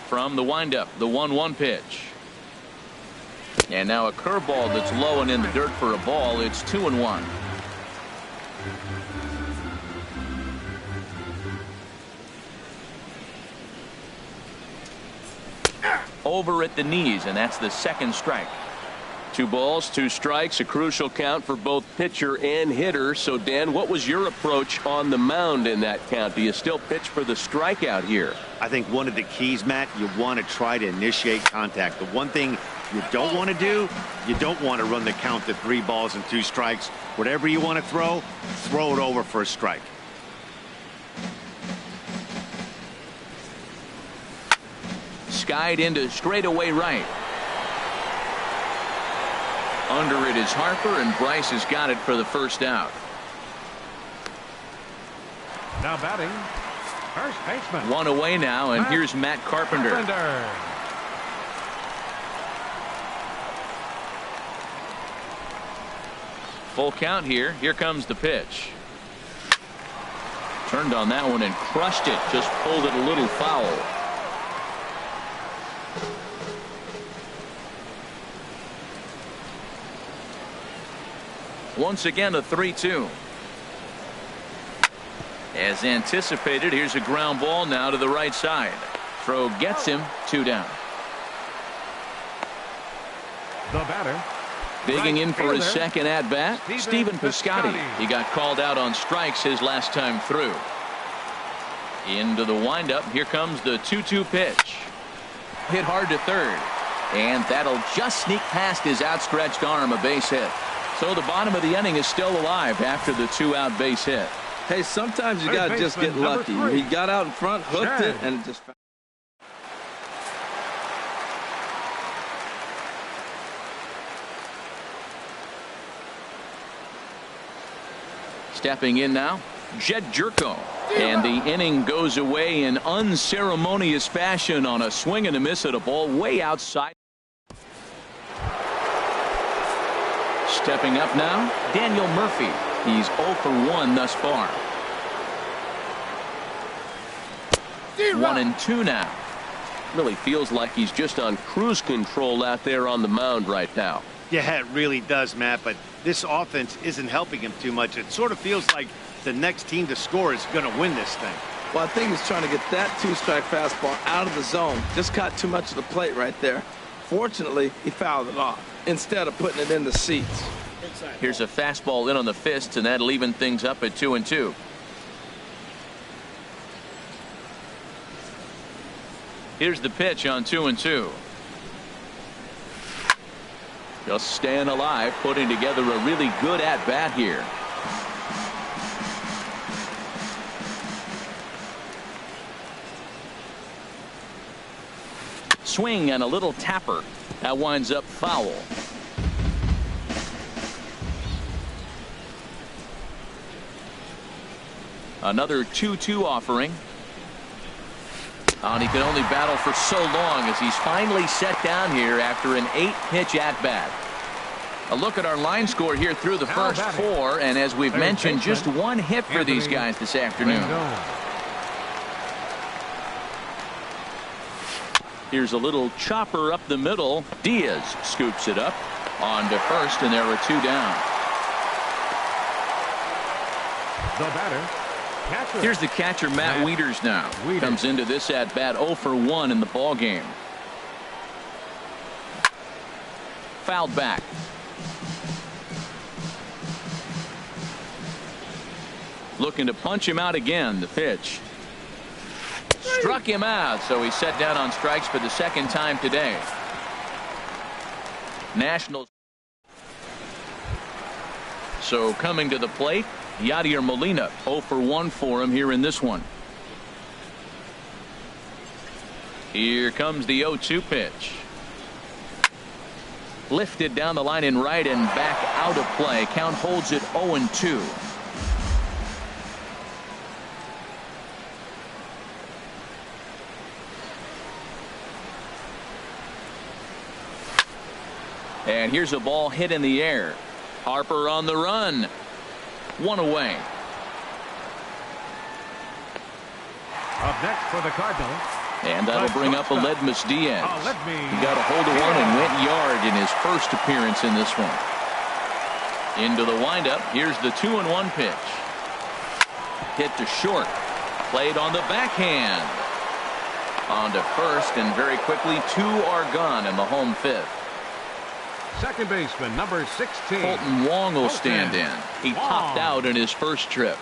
From the windup, the 1-1 pitch. And now a curveball that's low and in the dirt for a ball. It's 2-1. over at the knees, and that's the second strike. 2 balls, 2 strikes, a crucial count for both pitcher and hitter. So, Dan, what was your approach on the mound in that count? Do you still pitch for the strikeout here? I think one of the keys, Matt, you want to try to initiate contact. The one thing you don't want to do, you don't want to run the count to 3 balls and 2 strikes. Whatever you want to throw it over for a strike. Skied into straightaway right. Under it is Harper, and Bryce has got it for the first out. Now batting, first baseman. 1 away now, and here's Matt Carpenter. Full count here. Here comes the pitch. Turned on that one and crushed it. Just pulled it a little foul. Once again, a 3-2. As anticipated, here's a ground ball now to the right side. Throw gets him, 2 down. The batter, Digging in for his fielder, second at bat, Stephen Piscotty. He got called out on strikes his last time through. Into the windup. Here comes the 2-2 pitch. Hit hard to third, and that'll just sneak past his outstretched arm, a base hit. So the bottom of the inning is still alive after the 2-out base hit. Hey, sometimes you got to just get lucky. He got out in front, hooked it, and just. Stepping in now, Jed Jerko. And the inning goes away in unceremonious fashion on a swing and a miss at a ball way outside. Stepping up now, Daniel Murphy. He's 0 for 1 thus far. 1-2 now. Really feels like he's just on cruise control out there on the mound right now. Yeah, it really does, Matt, but this offense isn't helping him too much. It sort of feels like the next team to score is going to win this thing. Well, I think he's trying to get that 2-strike fastball out of the zone. Just caught too much of the plate right there. Fortunately, he fouled it off instead of putting it in the seats. Here's a fastball in on the fists, and that'll even things up at 2-2. Here's the pitch on 2-2. Just staying alive, putting together a really good at-bat here. Swing and a little tapper. That winds up foul. Another 2-2 offering. And he can only battle for so long as he's finally set down here after an 8-pitch at-bat. A look at our line score here through the first 4, and as we've mentioned, just 1 hit for these guys this afternoon. Here's a little chopper up the middle. Diaz scoops it up on to first, and there are 2 down. The batter, catcher. Here's the catcher, Matt Wieters now. Comes into this at bat 0 for 1 in the ball game. Fouled back. Looking to punch him out again. The pitch struck him out, so he's set down on strikes for the second time today. Nationals. So coming to the plate, Yadier Molina. 0 for 1 for him here in this one. Here comes the 0-2 pitch. Lifted down the line in right and back out of play. Count holds it 0-2. And here's a ball hit in the air. Harper on the run. 1 away. Up next for the Cardinals. And that'll bring up Aledmus Diaz. He got a hold of one and went yard in his first appearance in this one. Into the windup. Here's the 2-1 pitch. Hit to short. Played on the backhand. On to first, and very quickly 2 are gone in the home 5th. Second baseman, number 16. Colton Wong will stand in. He popped out in his first trip.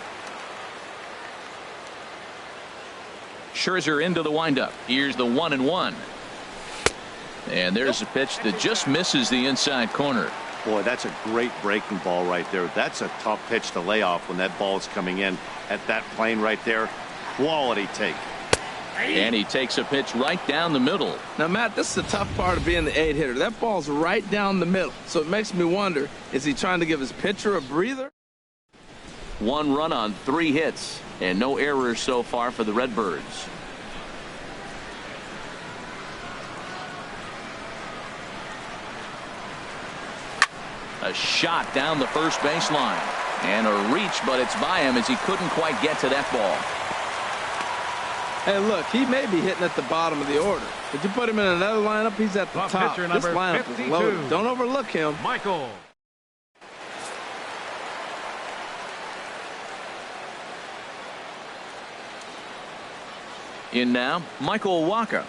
Scherzer into the windup. Here's the 1-1. And there's a pitch that just misses the inside corner. Boy, that's a great breaking ball right there. That's a tough pitch to lay off when that ball is coming in at that plane right there. Quality take. And he takes a pitch right down the middle. Now, Matt, this is the tough part of being the 8-hitter. That ball's right down the middle. So it makes me wonder, is he trying to give his pitcher a breather? 1 run on 3 hits, and no errors so far for the Redbirds. A shot down the first baseline. And a reach, but it's by him as he couldn't quite get to that ball. Hey, look, he may be hitting at the bottom of the order. If you put him in another lineup, he's at the top. Pitcher This number lineup 52. is loaded. Don't overlook him. Michael. In now, Michael Wacha.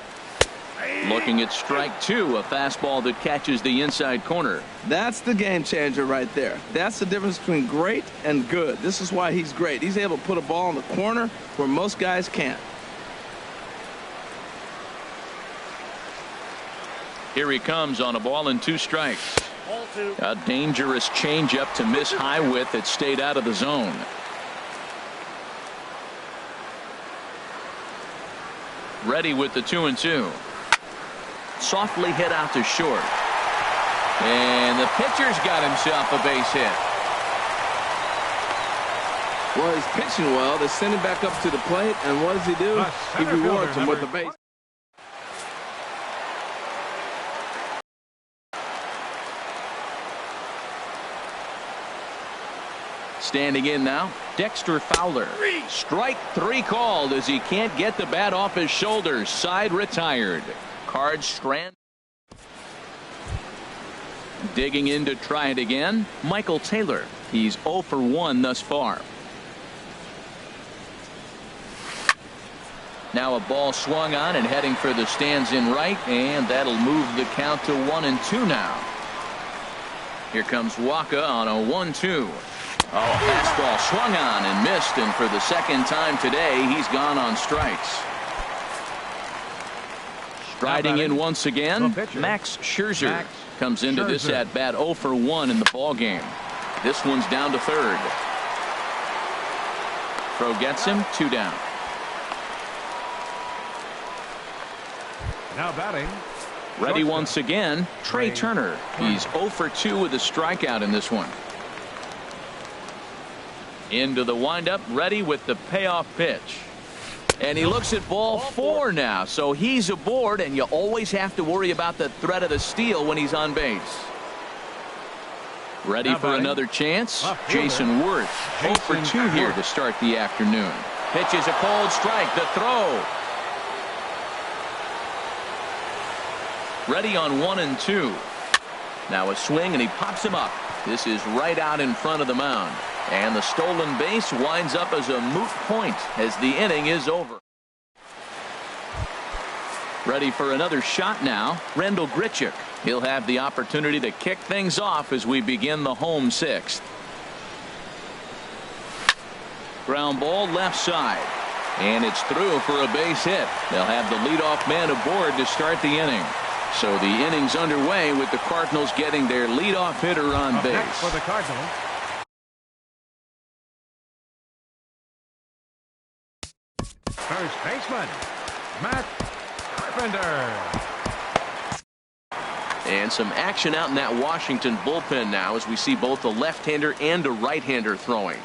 Looking at strike 2, a fastball that catches the inside corner. That's the game changer right there. That's the difference between great and good. This is why he's great. He's able to put a ball in the corner where most guys can't. Here he comes on a ball and 2 strikes. A dangerous changeup to miss high with that stayed out of the zone. Ready with the 2-2. Softly hit out to short. And the pitcher's got himself a base hit. Well, he's pitching well. They send him back up to the plate, and what does he do? He rewards him with the base. Standing in now, Dexter Fowler. Strike 3 called as he can't get the bat off his shoulders. Side retired. Cards strand. Digging in to try it again, Michael Taylor. He's 0 for 1 thus far. Now a ball swung on and heading for the stands in right, and that'll move the count to 1-2 now. Here comes Wacha on a 1-2. Oh, fastball swung on and missed, and for the second time today, he's gone on strikes. Striding in once again, Max Scherzer comes into this at bat 0 for 1 in the ball game. This one's down to third. Throw gets him, 2 down. Now batting. Ready once again, Trey Turner. He's 0 for 2 with a strikeout in this one. Into the windup, ready with the payoff pitch. And he looks at ball 4 now, so he's aboard, and you always have to worry about the threat of the steal when he's on base. Ready for another chance? Jason Worth, 0 for 2 here to start the afternoon. Pitches a cold strike, the throw. Ready on 1-2. Now a swing, and he pops him up. This is right out in front of the mound. And the stolen base winds up as a moot point as the inning is over. Ready for another shot now, Rendell Grichuk. He'll have the opportunity to kick things off as we begin the home 6th. Ground ball left side. And it's through for a base hit. They'll have the leadoff man aboard to start the inning. So the inning's underway with the Cardinals getting their leadoff hitter on base. Next for the Cardinals. First baseman, Matt Carpenter. And some action out in that Washington bullpen now as we see both a left-hander and a right-hander throwing.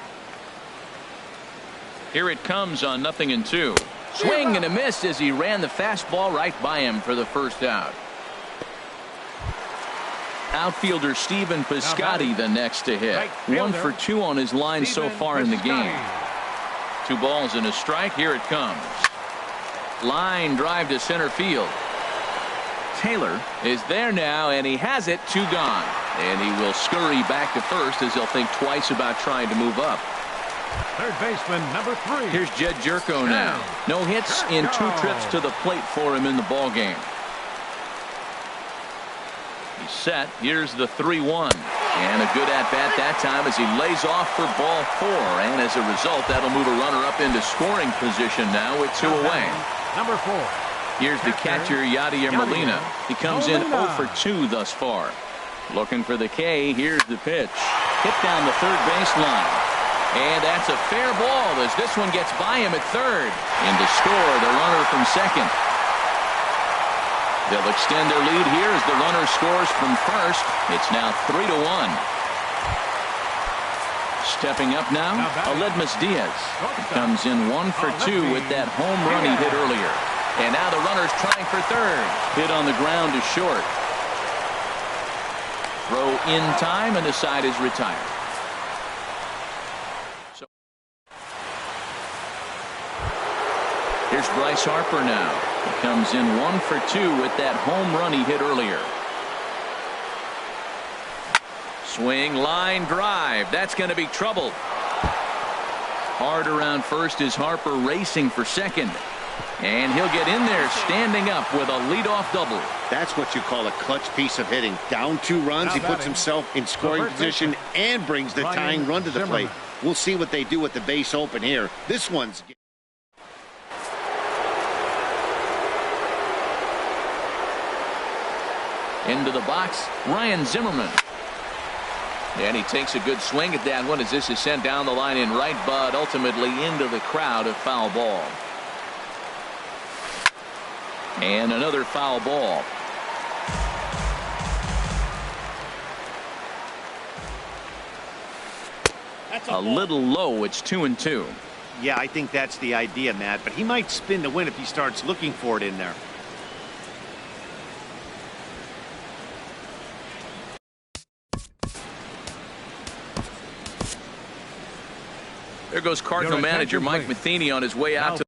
Here it comes on 0-2. Swing and a miss as he ran the fastball right by him for the first out. Outfielder Stephen Piscotty the next to hit. 1 for 2 on his line so far in the game. 2 balls and a strike. Here it comes. Line drive to center field. Taylor is there now, and he has it. 2 gone. And he will scurry back to first as he'll think twice about trying to move up. Third baseman, number 3. Here's Jed Jerko now. No hits in 2 trips to the plate for him in the ball game. He's set. Here's the 3-1. And a good at-bat that time as he lays off for ball 4. And as a result, that'll move a runner up into scoring position now with 2 away. Number 4. Here's the catcher, Yadier Molina. He comes in 0 for 2 thus far. Looking for the K. Here's the pitch. Hit down the third baseline. And that's a fair ball as this one gets by him at third. And to score the runner from second. They'll extend their lead here as the runner scores from first. It's now 3-1. Stepping up now, Aledmus Diaz. He comes in 1 for 2 with that home run he hit earlier. And now the runner's trying for third. Hit on the ground to short. Throw in time and the side is retired. So here's Bryce Harper now. He comes in 1 for 2 with that home run he hit earlier. Swing, line drive. That's going to be trouble. Hard around first is Harper racing for second. And he'll get in there standing up with a leadoff double. That's what you call a clutch piece of hitting. Down 2 runs, he puts himself in scoring position and brings the tying run to the plate. We'll see what they do with the base open here. This one's... Into the box, Ryan Zimmerman. And he takes a good swing at that one as this is sent down the line in right, but ultimately into the crowd, a foul ball. And another foul ball. A little low. It's 2-2. Yeah, I think that's the idea, Matt, but he might spin the win if he starts looking for it in there. There goes Cardinal manager Mike Matheny on his way out to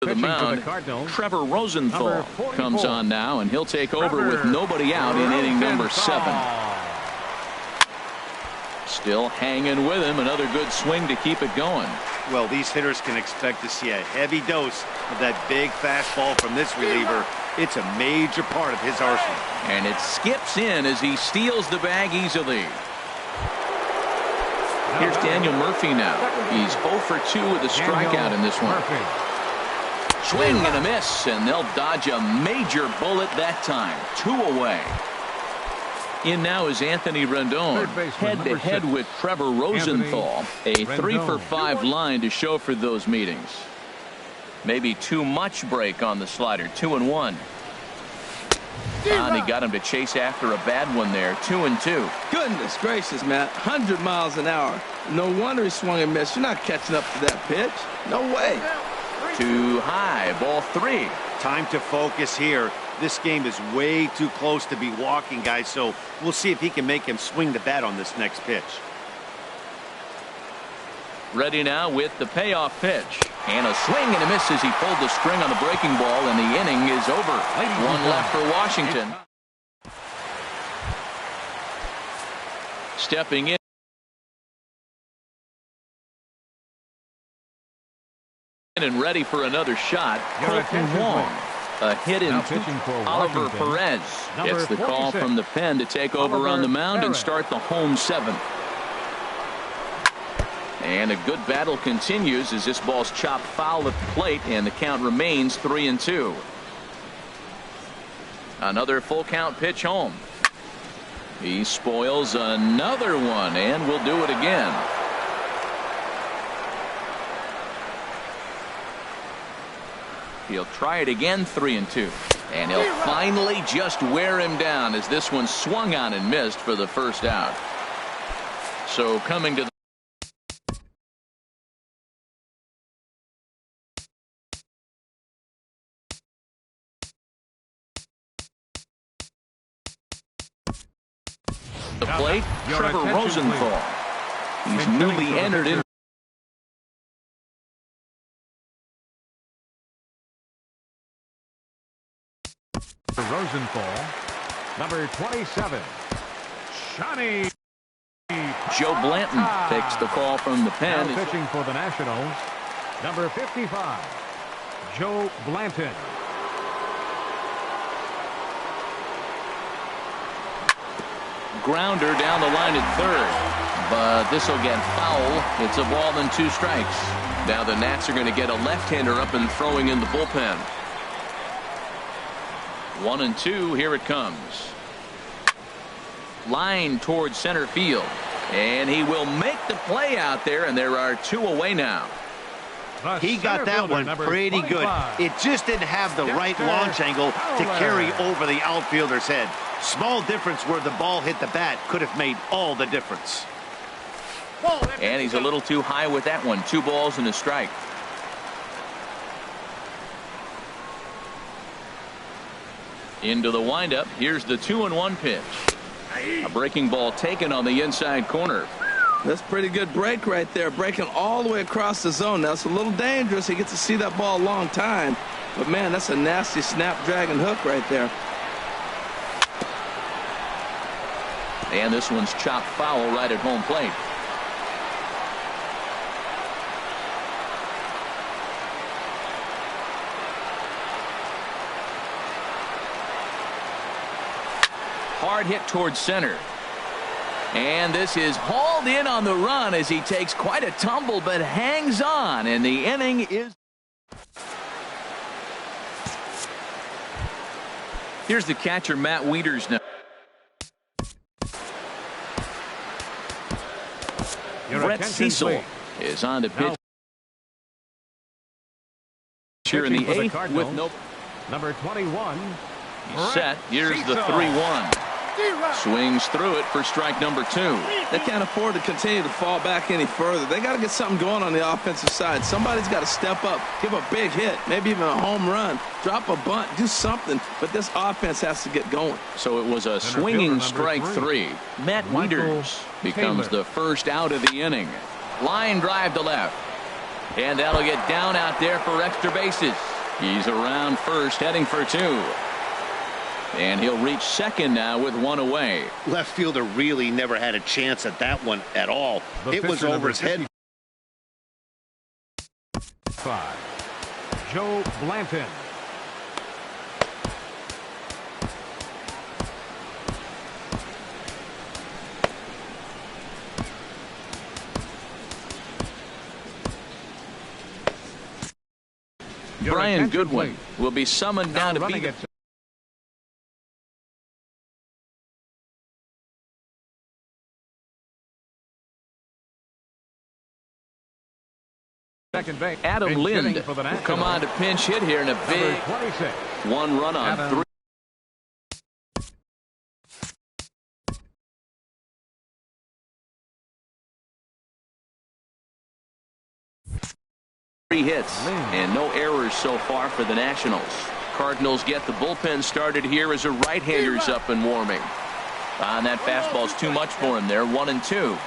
the mound. Trevor Rosenthal comes on now, and he'll take over with nobody out in inning number 7. Still hanging with him. Another good swing to keep it going. Well, these hitters can expect to see a heavy dose of that big fastball from this reliever. It's a major part of his arsenal. And it skips in as he steals the bag easily. Here's Daniel Murphy now. He's 0 for 2 with a strikeout in this one. Swing and a miss, and they'll dodge a major bullet that time. 2 away. In now is Anthony Rendon, head-to-head with Trevor Rosenthal. A 3 for 5 line to show for those meetings. Maybe too much break on the slider. 2-1. And he got him to chase after a bad one there. 2-2. Goodness gracious, man. 100 miles an hour. No wonder he swung and missed. You're not catching up to that pitch. No way. Too high. Ball 3. Time to focus here. This game is way too close to be walking, guys, so we'll see if he can make him swing the bat on this next pitch. Ready now with the payoff pitch. And a swing and a miss as he pulled the string on the breaking ball, and the inning is over. 1 left for Washington. Stepping in. And ready for another shot, Colton Wong. A hit in Oliver Perez gets the call from the pen to take over on the mound and start the home 7th. And a good battle continues as this ball's chopped foul at the plate, and the count remains 3-2. Another full count pitch home. He spoils another one, and will do it again. He'll try it again, 3-2. And he'll finally just wear him down as this one swung on and missed for the first out. So coming to the plate, Trevor Rosenthal. He's newly entered in. Rosenthal, number 27, Johnny. Joe Blanton takes the call from the pen. Now pitching for the Nationals, number 55, Joe Blanton. Grounder down the line at third, but this will get foul. It's a ball and 2 strikes. Now the Nats are going to get a left-hander up and throwing in the bullpen. 1-2. Here it comes. Line towards center field, and he will make the play out there, and there are 2 away now. He got that one pretty good. It just didn't have the right launch angle to carry over the outfielder's head. Small difference where the ball hit the bat could have made all the difference. And he's a little too high with that one. 2 balls and a strike. Into the windup. Here's the 2-1 pitch. A breaking ball taken on the inside corner. That's pretty good break right there, breaking all the way across the zone. Now it's a little dangerous. He gets to see that ball a long time, but man, that's a nasty snapdragon hook right there. And this one's chopped foul right at home plate. Hard hit towards center. And this is hauled in on the run as he takes quite a tumble but hangs on, and the inning is. Here's the catcher, Matt Wieters now. Brett Cecil is on to pitch here in the 8th with no. Number 21. He's set. Here's the 3-1. Swings through it for strike number 2. They can't afford to continue to fall back any further. They got to get something going on the offensive side. Somebody's got to step up, give a big hit, maybe even a home run, drop a bunt, do something. But this offense has to get going. So it was a swinging strike 3. Matt Wieters becomes the first out of the inning. Line drive to left. And that'll get down out there for extra bases. He's around first, heading for 2. And he'll reach second now with 1 away. Left fielder really never had a chance at that one at all. It was over his head. 5. Joe Blanton. Brian Goodwin will be summoned down to beat. Second base. Adam Lind will come on to pinch hit here in a big 1 run on 3 hits and no errors so far for the Nationals. Cardinals get the bullpen started here as a right-hander's up and warming. And that fastball's too much for him there. 1-2.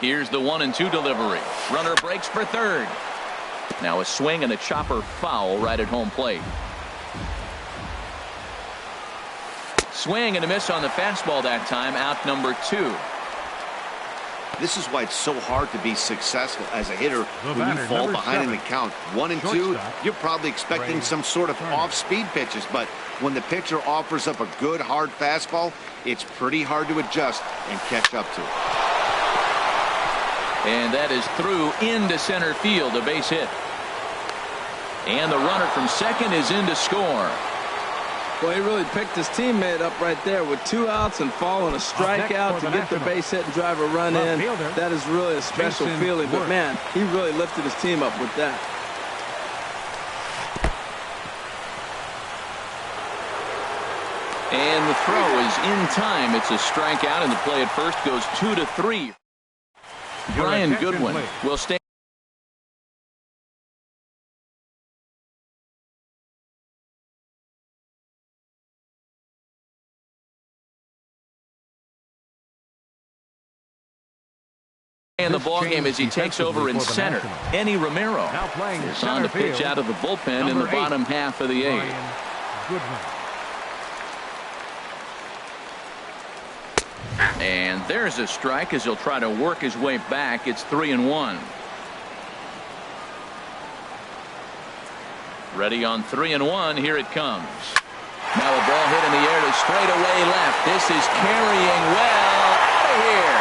Here's the 1-2 delivery. Runner breaks for third. Now a swing and a chopper foul right at home plate. Swing and a miss on the fastball that time. Out number 2. This is why it's so hard to be successful as a hitter when you fall behind in the count. 1 and 2, you're probably expecting some sort of off-speed pitches, but when the pitcher offers up a good hard fastball, it's pretty hard to adjust and catch up to. And that is through into center field, a base hit. And the runner from second is in to score. Well, he really picked his teammate up right there with 2 outs and following a strikeout to get the base hit and drive a run in. That is really a special feeling. But, man, he really lifted his team up with that. And the throw is in time. It's a strikeout, and the play at first goes 2-3. Brian Goodwin will stay. in the ballgame as he takes over in center. Eddie Romero is on the pitch out of the bullpen in the bottom half of the eighth. And there's a strike as he'll try to work his way back. It's 3-1. Ready on 3-1. Here it comes. Now a ball hit in the air to straightaway left. This is carrying well out of here.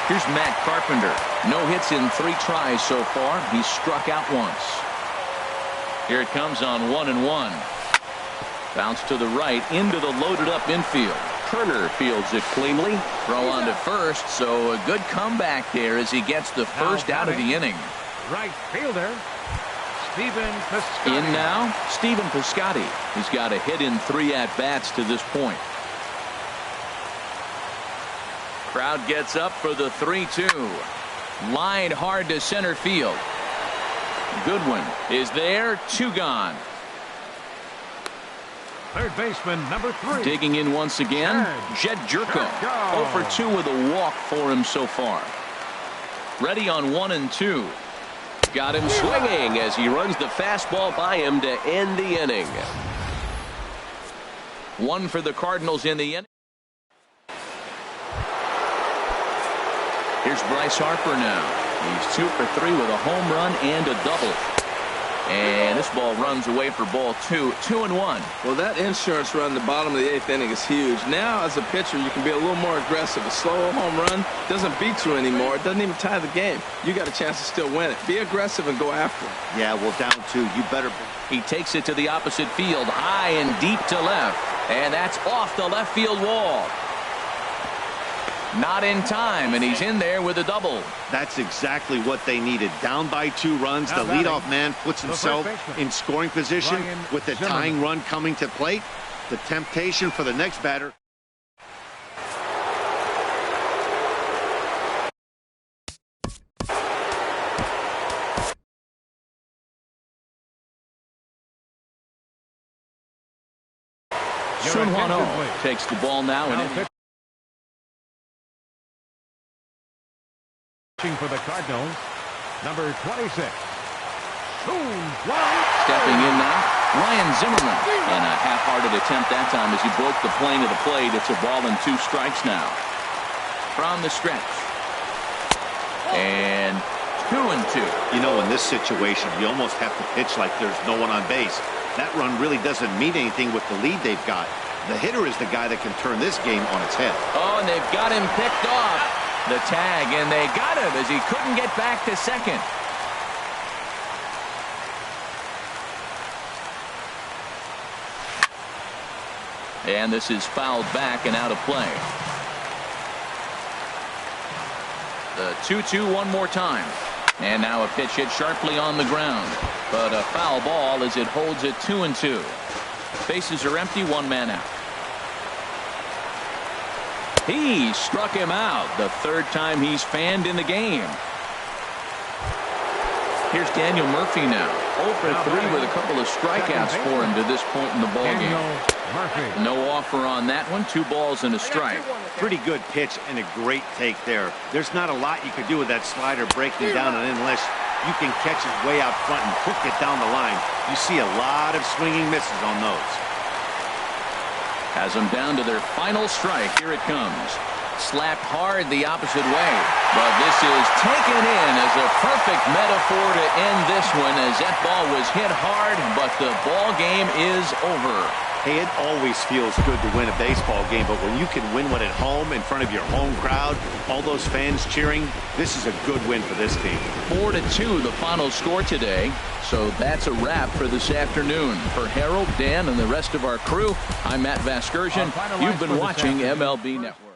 Here's Matt Carpenter. No hits in 3 tries so far. He's struck out once. Here it comes on 1-1. Bounce to the right into the loaded up infield. Turner fields it cleanly. Throw on to first, so a good comeback there as he gets the first out of the inning. Right fielder, Stephen Piscotty. In now, Stephen Piscotty. He's got a hit in 3 at-bats to this point. Crowd gets up for the 3-2. Line hard to center field. Goodwin is there, 2 gone. Third baseman, number 3. Digging in once again, Jed Jerko. 0 for 2 with a walk for him so far. Ready on 1-2. Got him swinging as he runs the fastball by him to end the inning. 1 for the Cardinals in the inning. Here's Bryce Harper now. He's 2 for 3 with a home run and a double. And this ball runs away for ball 2. 2-1. Well, that insurance run the bottom of the 8th inning is huge. Now, as a pitcher, you can be a little more aggressive. A slow home run doesn't beat you anymore. It doesn't even tie the game. You got a chance to still win it. Be aggressive and go after it. Yeah, well, down 2. You better. He takes it to the opposite field, high and deep to left. And that's off the left field wall. Not in time, and he's in there with a double. That's exactly what they needed. Down by 2 runs, the leadoff man puts himself in scoring position with the tying run coming to plate. The temptation for the next batter. Sunhwan takes the ball now and for the Cardinals, number 26. Stepping in now, Ryan Zimmerman. And a half-hearted attempt that time as he broke the plane of the plate. It's a ball and 2 strikes now. From the stretch. And 2-2. You know, in this situation, you almost have to pitch like there's no one on base. That run really doesn't mean anything with the lead they've got. The hitter is the guy that can turn this game on its head. Oh, and they've got him picked off. The tag, and they got him as he couldn't get back to second. And this is fouled back and out of play. The 2-2 one more time. And now a pitch hit sharply on the ground. But a foul ball as it holds it 2-2. Bases are empty, 1 man out. He struck him out the 3rd time he's fanned in the game. Here's Daniel Murphy now. 0 for 3 with a couple of strikeouts for him to this point in the ballgame. No offer on that one. 2 balls and a strike. Pretty good pitch and a great take there. There's not a lot you could do with that slider breaking down, and unless you can catch it way out front and hook it down the line, you see a lot of swinging misses on those. Has them down to their final strike. Here it comes. Slapped hard the opposite way. But this is taken in as a perfect metaphor to end this one, as that ball was hit hard, but the ball game is over. Hey, it always feels good to win a baseball game, but when you can win one at home in front of your home crowd, all those fans cheering, this is a good win for this team. 4-2 the final score today. So that's a wrap for this afternoon. For Harold, Dan, and the rest of our crew, I'm Matt Vasgersian. You've been watching MLB Network.